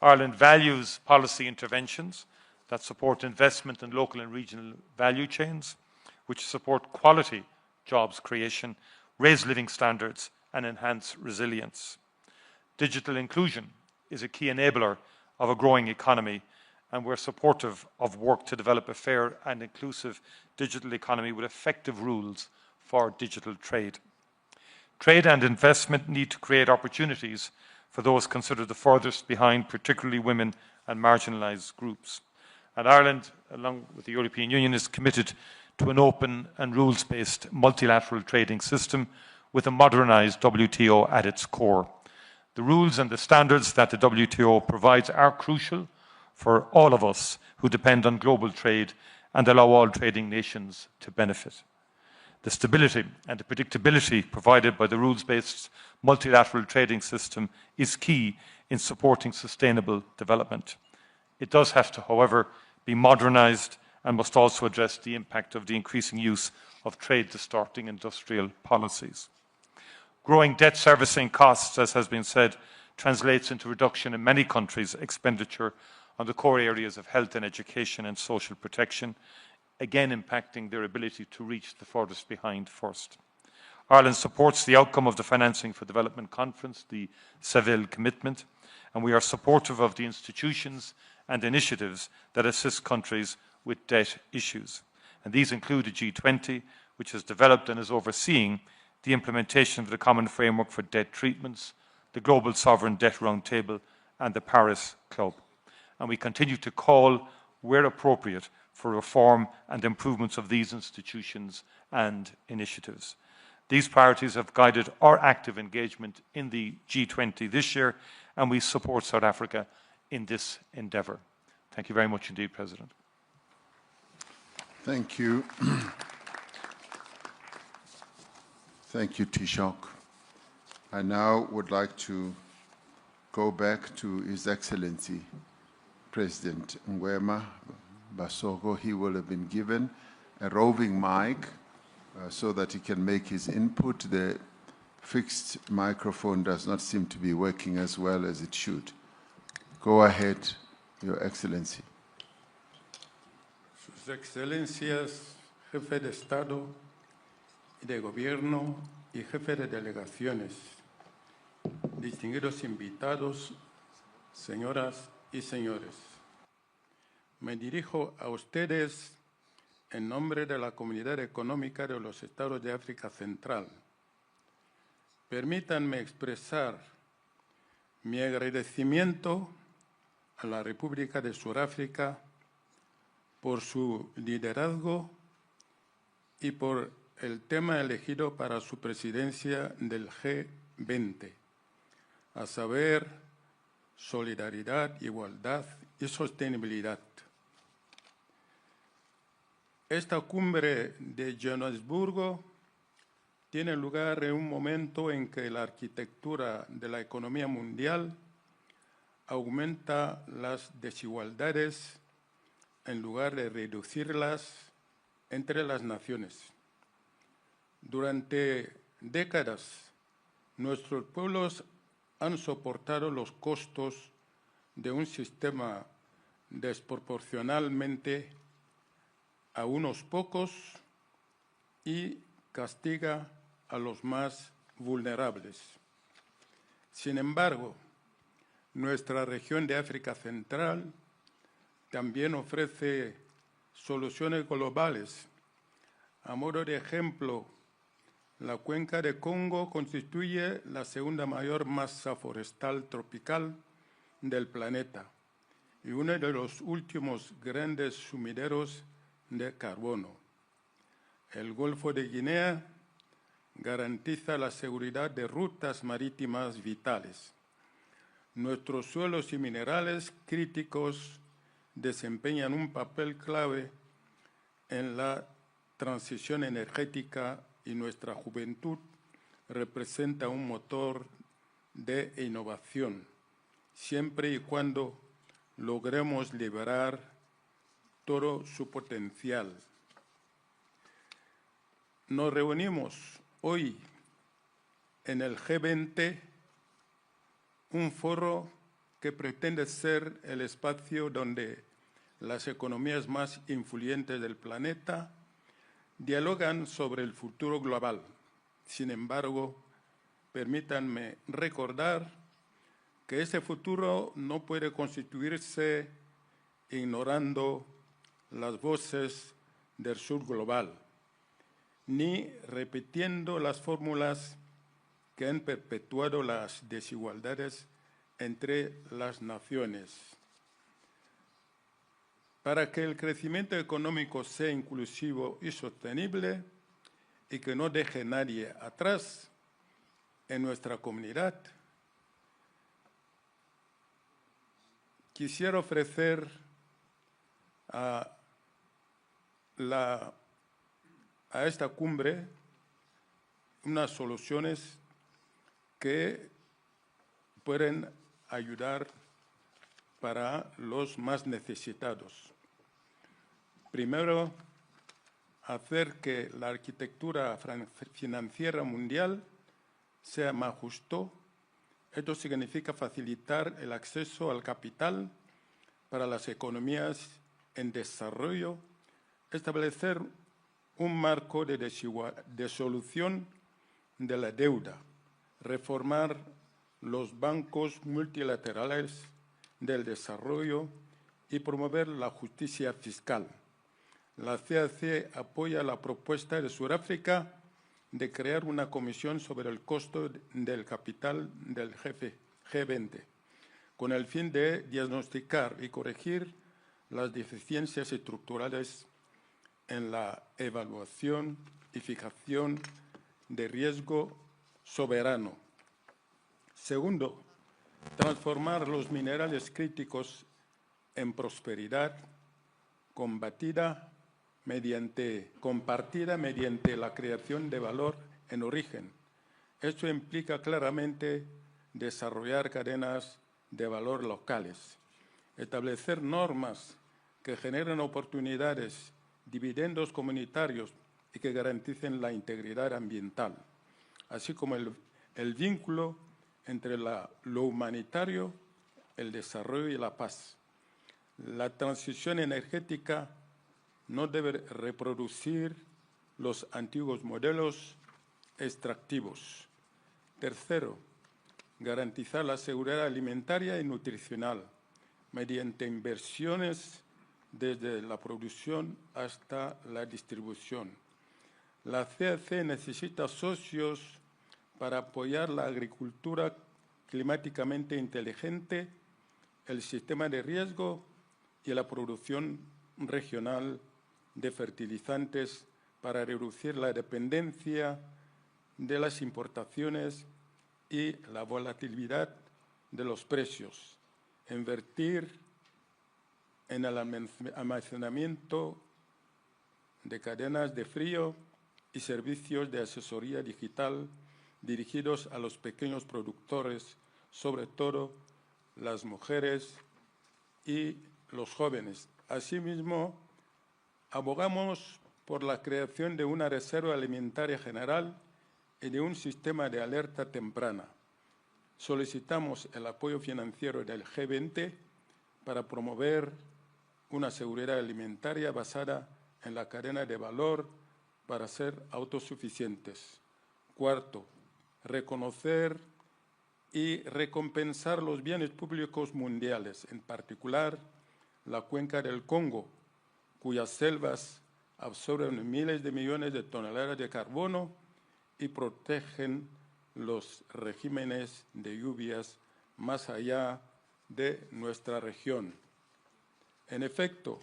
Ireland values policy interventions that support investment in local and regional value chains, which support quality jobs creation, raise living standards, and enhance resilience. Digital inclusion is a key enabler of a growing economy, and we're supportive of work to develop a fair and inclusive digital economy with effective rules for digital trade. Trade and investment need to create opportunities for those considered the furthest behind, particularly women and marginalised groups. And Ireland, along with the European Union, is committed to an open and rules-based multilateral trading system with a modernised WTO at its core. The rules and the standards that the WTO provides are crucial for all of us who depend on global trade and allow all trading nations to benefit. The stability and the predictability provided by the rules-based multilateral trading system is key in supporting sustainable development. It does have to, however, be modernised and must also address the impact of the increasing use of trade-distorting industrial policies. Growing debt servicing costs, as has been said, translates into reduction in many countries' expenditure on the core areas of health and education and social protection, again impacting their ability to reach the furthest behind first. Ireland supports the outcome of the Financing for Development Conference, the Seville Commitment, and we are supportive of the institutions and initiatives that assist countries with debt issues. And these include the G20, which has developed and is overseeing the implementation of the Common Framework for Debt Treatments, the Global Sovereign Debt Roundtable, and the Paris Club. And we continue to call, where appropriate, for reform and improvements of these institutions and initiatives. These priorities have guided our active engagement in the G20 this year, and we support South Africa in this endeavour. Thank you very much indeed, President. Thank you. Thank you, Taoiseach. I now would like to go back to His Excellency, President Ngwema Basoko. He will have been given a roving mic so that he can make his input. The fixed microphone does not seem to be working as well as it should. Go ahead, Your Excellency. Sus Excelencias, Jefe de Estado y de Gobierno y Jefe de Delegaciones, distinguidos invitados, señoras y señores. Me dirijo a ustedes en nombre de la Comunidad Económica de los Estados de África Central. Permítanme expresar mi agradecimiento a la República de Sudáfrica por su liderazgo y por el tema elegido para su presidencia del G20, a saber, solidaridad, igualdad y sostenibilidad. Esta cumbre de Johannesburg tiene lugar en un momento en que la arquitectura de la economía mundial aumenta las desigualdades en lugar de reducirlas entre las naciones. Durante décadas, nuestros pueblos han soportado los costos de un sistema desproporcionalmente a unos pocos y castiga a los más vulnerables. Sin embargo, nuestra región de África Central también ofrece soluciones globales. A modo de ejemplo, la cuenca de Congo constituye la segunda mayor masa forestal tropical del planeta y uno de los últimos grandes sumideros de carbono. El Golfo de Guinea garantiza la seguridad de rutas marítimas vitales. Nuestros suelos y minerales críticos desempeñan un papel clave en la transición energética y nuestra juventud representa un motor de innovación, siempre y cuando logremos liberar todo su potencial. Nos reunimos hoy en el G20, un foro que pretende ser el espacio donde las economías más influyentes del planeta dialogan sobre el futuro global. Sin embargo, permítanme recordar que ese futuro no puede constituirse ignorando las voces del sur global, ni repitiendo las fórmulas que han perpetuado las desigualdades entre las naciones. Para que el crecimiento económico sea inclusivo y sostenible y que no deje nadie atrás en nuestra comunidad, quisiera ofrecer a esta cumbre unas soluciones que pueden ayudar para los más necesitados. Primero, hacer que la arquitectura financiera mundial sea más justo. Esto significa facilitar el acceso al capital para las economías en desarrollo, establecer un marco de solución de la deuda, reformar los bancos multilaterales del desarrollo y promover la justicia fiscal. La CAC apoya la propuesta de Sudáfrica de crear una comisión sobre el costo del capital del G20, con el fin de diagnosticar y corregir las deficiencias estructurales en la evaluación y fijación de riesgo soberano. Segundo, transformar los minerales críticos en prosperidad compartida mediante la creación de valor en origen. Esto implica claramente desarrollar cadenas de valor locales, establecer normas que generen oportunidades, dividendos comunitarios y que garanticen la integridad ambiental, así como el vínculo entre lo humanitario, el desarrollo y la paz. La transición energética no debe reproducir los antiguos modelos extractivos. Tercero, garantizar la seguridad alimentaria y nutricional mediante inversiones desde la producción hasta la distribución. La CAC necesita socios para apoyar la agricultura climáticamente inteligente, el sistema de riesgo y la producción regional de fertilizantes para reducir la dependencia de las importaciones y la volatilidad de los precios, invertir en el almacenamiento de cadenas de frío y servicios de asesoría digital dirigidos a los pequeños productores, sobre todo las mujeres y los jóvenes. Asimismo, abogamos por la creación de una reserva alimentaria general y de un sistema de alerta temprana. Solicitamos el apoyo financiero del G20 para promover una seguridad alimentaria basada en la cadena de valor para ser autosuficientes. Cuarto, reconocer y recompensar los bienes públicos mundiales, en particular la cuenca del Congo, cuyas selvas absorben miles de millones de toneladas de carbono y protegen los regímenes de lluvias más allá de nuestra región. En efecto,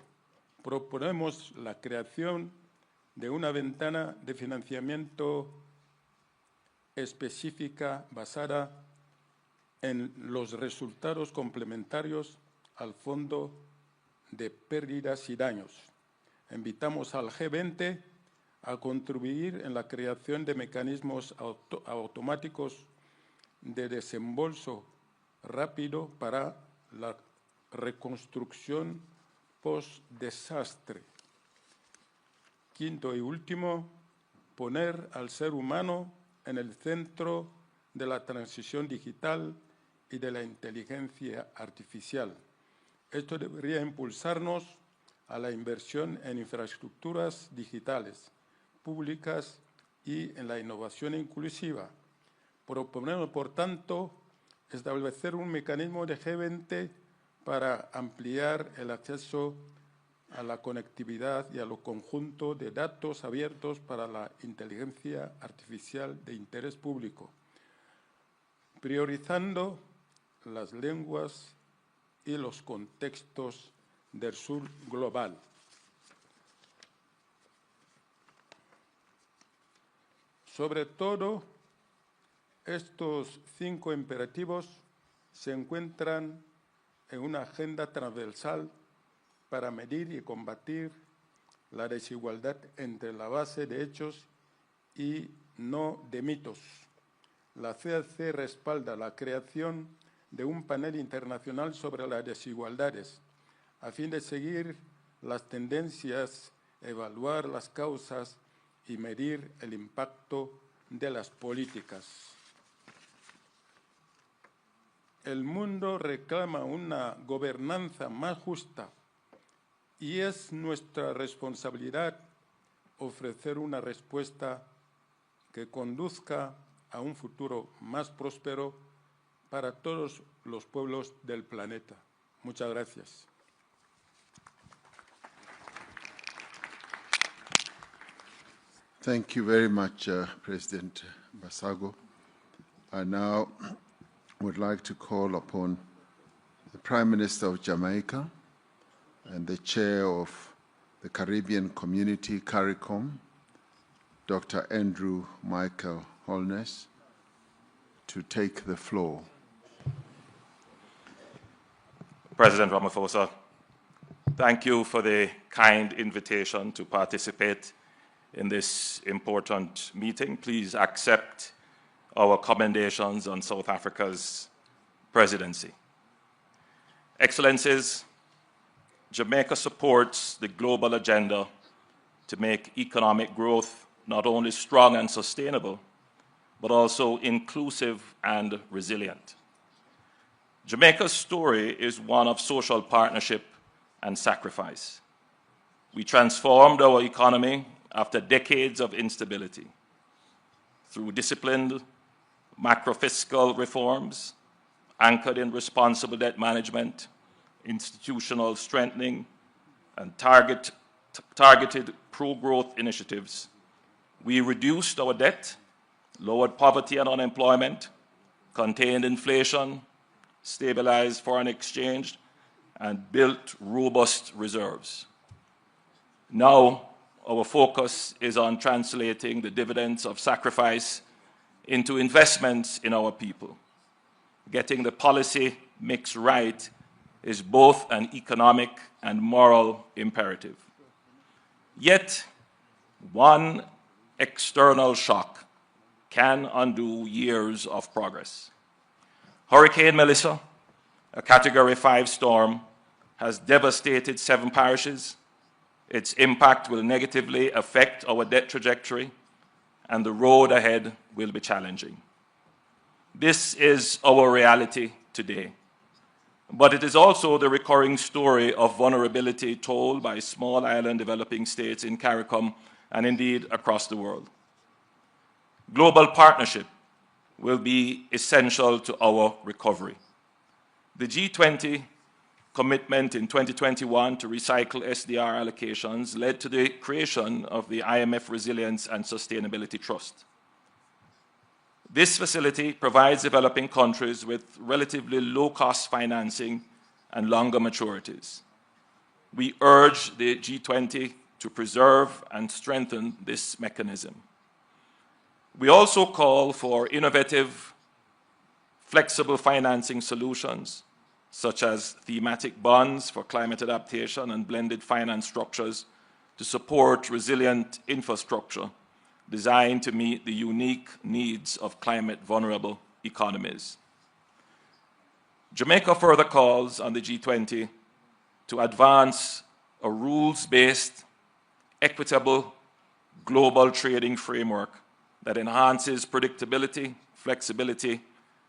proponemos la creación de una ventana de financiamiento específica basada en los resultados complementarios al Fondo de Pérdidas y Daños. Invitamos al G20 a contribuir en la creación de mecanismos automáticos de desembolso rápido para la reconstrucción post-desastre. Quinto y último, poner al ser humano en el centro de la transición digital y de la inteligencia artificial. Esto debería impulsarnos a la inversión en infraestructuras digitales, públicas y en la innovación inclusiva. Proponemos, por tanto, establecer un mecanismo de G20 para ampliar el acceso a la conectividad y a los conjuntos de datos abiertos para la inteligencia artificial de interés público, priorizando las lenguas y los contextos del sur global. Sobre todo, estos 5 imperativos se encuentran en una agenda transversal para medir y combatir la desigualdad entre la base de hechos y no de mitos. La CAC respalda la creación de un panel internacional sobre las desigualdades, a fin de seguir las tendencias, evaluar las causas y medir el impacto de las políticas. El mundo reclama una gobernanza más justa y es nuestra responsabilidad ofrecer una respuesta que conduzca a un futuro más próspero para todos los pueblos del planeta. Muchas gracias. Thank you very much, President Basago. I now would like to call upon the Prime Minister of Jamaica and the Chair of the Caribbean Community, CARICOM, Dr. Andrew Michael Holness, to take the floor. President Ramaphosa, thank you for the kind invitation to participate in this important meeting. Please accept our commendations on South Africa's presidency. Excellencies, Jamaica supports the global agenda to make economic growth not only strong and sustainable, but also inclusive and resilient. Jamaica's story is one of social partnership and sacrifice. We transformed our economy after decades of instability through disciplined macro-fiscal reforms anchored in responsible debt management, institutional strengthening, and targeted pro-growth initiatives. We reduced our debt, lowered poverty and unemployment, contained inflation, stabilized foreign exchange, and built robust reserves. Now, our focus is on translating the dividends of sacrifice into investments in our people. Getting the policy mix right is both an economic and moral imperative. Yet, one external shock can undo years of progress. Hurricane Melissa, a Category 5 storm, has devastated 7 parishes. Its impact will negatively affect our debt trajectory, and the road ahead will be challenging. This is our reality today. But it is also the recurring story of vulnerability told by small island developing states in CARICOM and indeed across the world. Global partnership will be essential to our recovery. The G20 commitment in 2021 to recycle SDR allocations led to the creation of the IMF Resilience and Sustainability Trust. This facility provides developing countries with relatively low-cost financing and longer maturities. We urge the G20 to preserve and strengthen this mechanism. We also call for innovative, flexible financing solutions, such as thematic bonds for climate adaptation and blended finance structures to support resilient infrastructure designed to meet the unique needs of climate-vulnerable economies. Jamaica further calls on the G20 to advance a rules-based, equitable, global trading framework that enhances predictability, flexibility,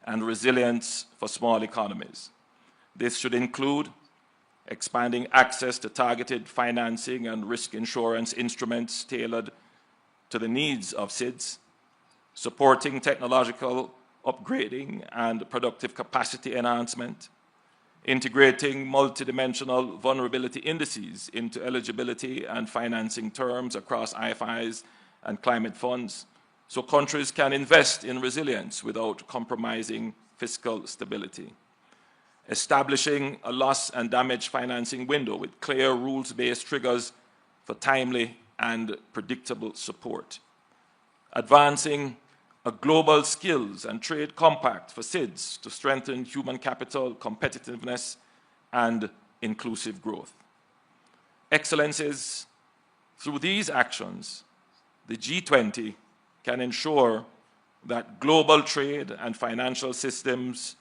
and resilience for small economies. This should include expanding access to targeted financing and risk insurance instruments tailored to the needs of SIDS, supporting technological upgrading and productive capacity enhancement, integrating multidimensional vulnerability indices into eligibility and financing terms across IFIs and climate funds, so countries can invest in resilience without compromising fiscal stability. Establishing a loss and damage financing window with clear rules-based triggers for timely and predictable support. Advancing a global skills and trade compact for SIDS to strengthen human capital, competitiveness, and inclusive growth. Excellencies, through these actions, the G20 can ensure that global trade and financial systems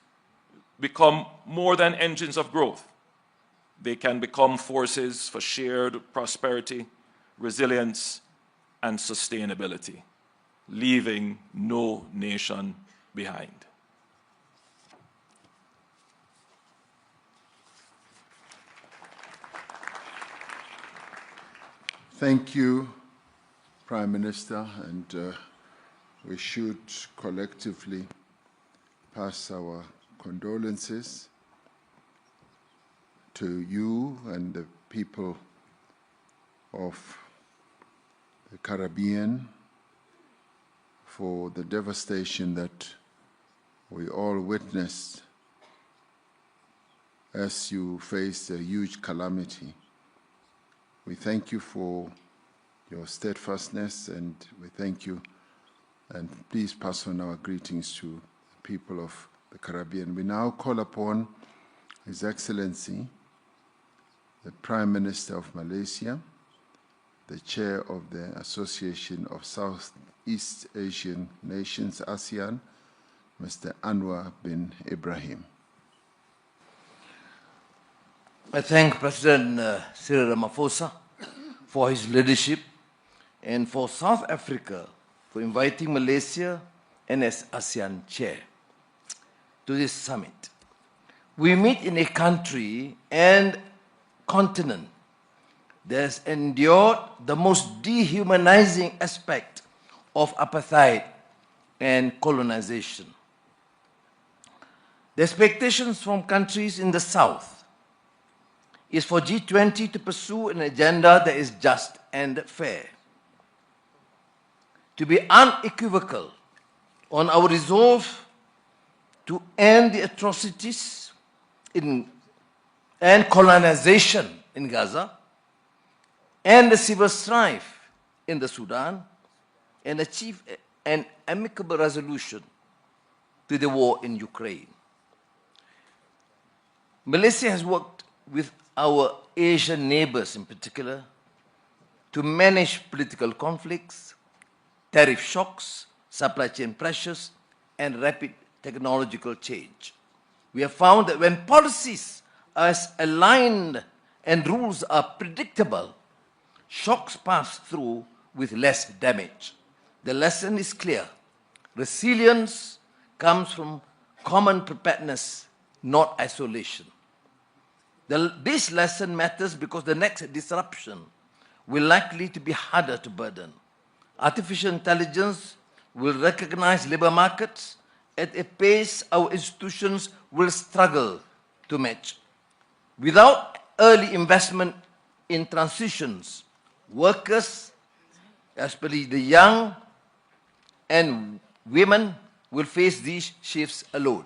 become more than engines of growth. They can become forces for shared prosperity, resilience, and sustainability, leaving no nation behind. Thank you, Prime Minister, and we should collectively pass our condolences to you and the people of the Caribbean for the devastation that we all witnessed as you faced a huge calamity. We thank you for your steadfastness, and we thank you, and please pass on our greetings to the people of the Caribbean. We now call upon His Excellency, the Prime Minister of Malaysia, the Chair of the Association of Southeast Asian Nations, ASEAN, Mr. Anwar bin Ibrahim. I thank President Cyril Ramaphosa for his leadership and for South Africa for inviting Malaysia and as ASEAN chair to this summit. We meet in a country and continent that has endured the most dehumanizing aspect of apartheid and colonization. The expectations from countries in the South is for G20 to pursue an agenda that is just and fair, to be unequivocal on our resolve to end the atrocities and colonization in Gaza and the civil strife in the Sudan, and achieve an amicable resolution to the war in Ukraine. Malaysia has worked with our Asian neighbors in particular to manage political conflicts, tariff shocks, supply chain pressures, and rapid technological change. We have found that when policies are aligned and rules are predictable, shocks pass through with less damage. The lesson is clear. Resilience comes from common preparedness, not isolation. This lesson matters because the next disruption will likely to be harder to burden. Artificial intelligence will recognize labor markets at a pace our institutions will struggle to match. Without early investment in transitions, workers, especially the young and women, will face these shifts alone.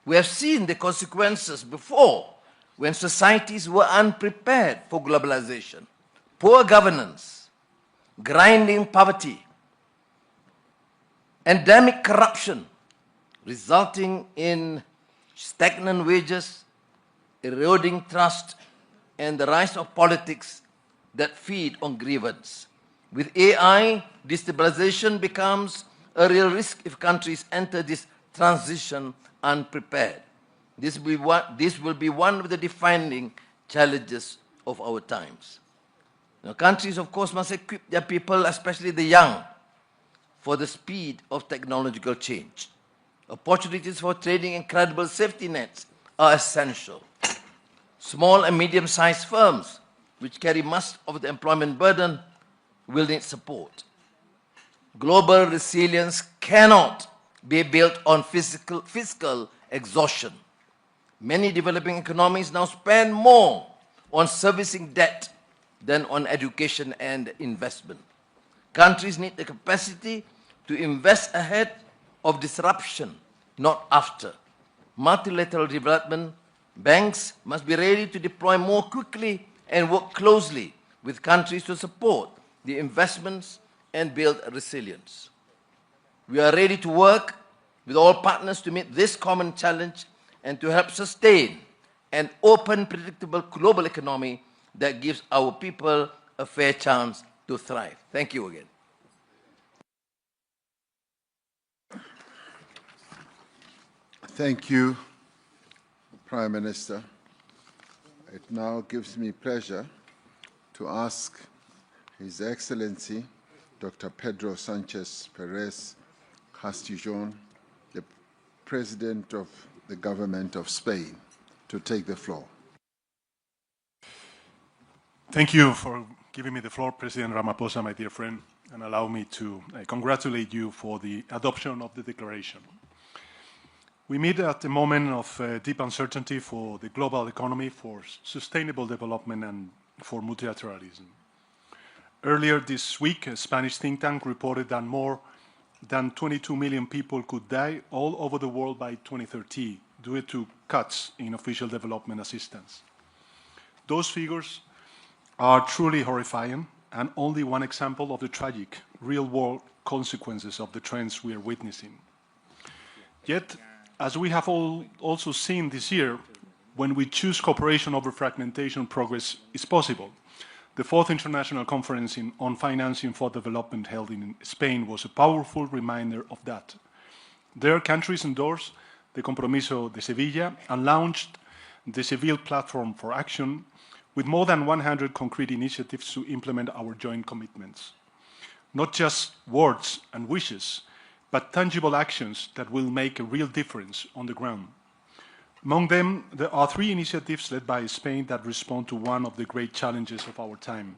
We have seen the consequences before when societies were unprepared for globalization. Poor governance, grinding poverty, endemic corruption, resulting in stagnant wages, eroding trust, and the rise of politics that feed on grievance. With AI, destabilization becomes a real risk if countries enter this transition unprepared. This will be one of the defining challenges of our times. Now, countries, of course, must equip their people, especially the young, for the speed of technological change. Opportunities for trading and credible safety nets are essential. Small and medium-sized firms, which carry much of the employment burden, will need support. Global resilience cannot be built on fiscal exhaustion. Many developing economies now spend more on servicing debt than on education and investment. Countries need the capacity to invest ahead of disruption, not after. Multilateral development banks must be ready to deploy more quickly and work closely with countries to support the investments and build resilience. We are ready to work with all partners to meet this common challenge and to help sustain an open, predictable global economy that gives our people a fair chance to thrive. Thank you again. Thank you, Prime Minister. It now gives me pleasure to ask His Excellency Dr. Pedro Sanchez Perez Castijon, the President of the Government of Spain, to take the floor. Thank you for giving me the floor, President Ramaphosa, my dear friend, and allow me to congratulate you for the adoption of the declaration. We meet at a moment of deep uncertainty for the global economy, for sustainable development, and for multilateralism. Earlier this week, a Spanish think tank reported that more than 22 million people could die all over the world by 2030 due to cuts in official development assistance. Those figures are truly horrifying and only one example of the tragic, real-world consequences of the trends we are witnessing. Yet, as we have also seen this year, when we choose cooperation over fragmentation, progress is possible. The fourth International Conference on Financing for Development held in Spain was a powerful reminder of that. Their countries endorsed the Compromiso de Sevilla and launched the Seville Platform for Action with more than 100 concrete initiatives to implement our joint commitments. Not just words and wishes, but tangible actions that will make a real difference on the ground. Among them, there are 3 initiatives led by Spain that respond to one of the great challenges of our time: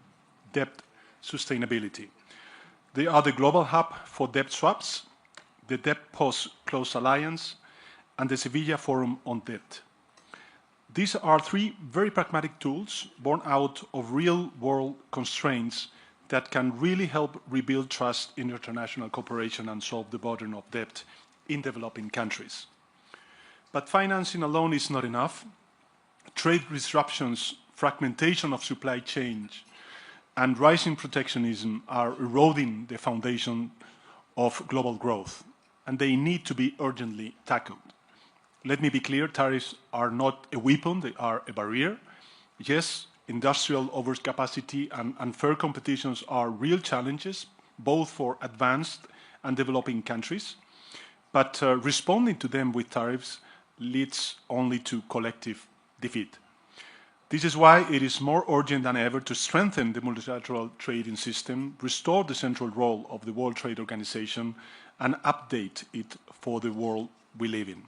debt sustainability. They are the Global Hub for Debt Swaps, the Debt Post-Close Alliance, and the Sevilla Forum on Debt. These are 3 very pragmatic tools born out of real-world constraints that can really help rebuild trust in international cooperation and solve the burden of debt in developing countries. But financing alone is not enough. Trade disruptions, fragmentation of supply chains, and rising protectionism are eroding the foundation of global growth, and they need to be urgently tackled. Let me be clear, tariffs are not a weapon, they are a barrier. Yes, industrial overcapacity and unfair competitions are real challenges, both for advanced and developing countries, but responding to them with tariffs leads only to collective defeat. This is why it is more urgent than ever to strengthen the multilateral trading system, restore the central role of the World Trade Organization, and update it for the world we live in.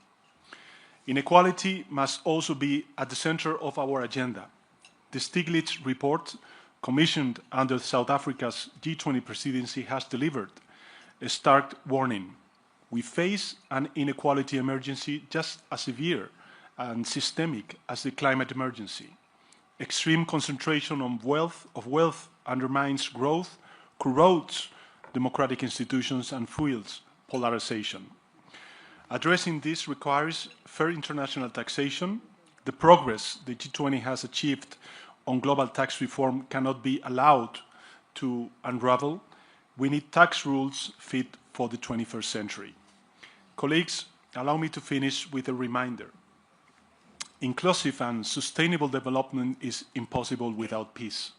Inequality must also be at the center of our agenda. The Stiglitz report, commissioned under South Africa's G20 presidency, has delivered a stark warning. We face an inequality emergency just as severe and systemic as the climate emergency. Extreme concentration of wealth undermines growth, corrodes democratic institutions, and fuels polarization. Addressing this requires fair international taxation. The progress the G20 has achieved on global tax reform cannot be allowed to unravel. We need tax rules fit for the 21st century. Colleagues, allow me to finish with a reminder. Inclusive and sustainable development is impossible without peace.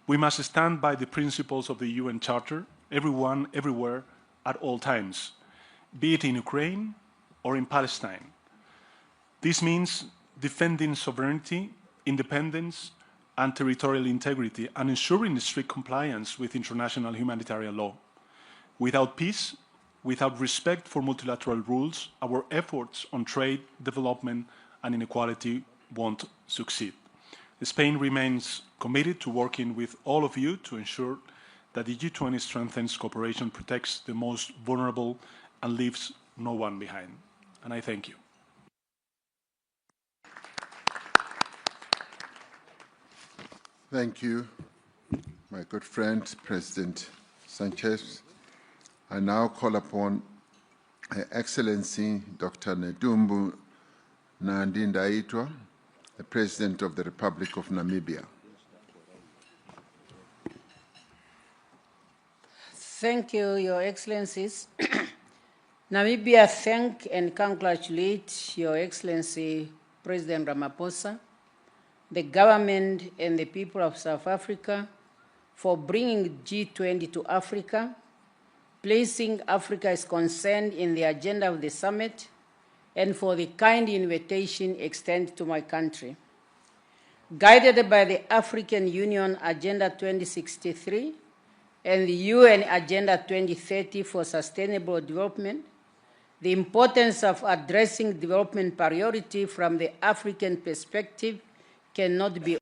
We must stand by the principles of the UN Charter, everyone, everywhere, at all times, be it in Ukraine or in Palestine. This means defending sovereignty, independence, and territorial integrity, and ensuring strict compliance with international humanitarian law. Without peace, without respect for multilateral rules, our efforts on trade, development, and inequality won't succeed. Spain remains committed to working with all of you to ensure that the G20 strengthens cooperation, protects the most vulnerable, and leaves no one behind. And I thank you. Thank you, my good friend, President Sanchez. I now call upon Her Excellency Dr. Nedumbu Nandi-Ndaitwah, the President of the Republic of Namibia. Thank you, Your Excellencies. Namibia thank and congratulate Your Excellency President Ramaphosa, the government and the people of South Africa for bringing G20 to Africa, placing Africa's concern in the agenda of the summit, and for the kind invitation extended to my country. Guided by the African Union Agenda 2063 and the UN Agenda 2030 for Sustainable Development, the importance of addressing development priority from the African perspective cannot be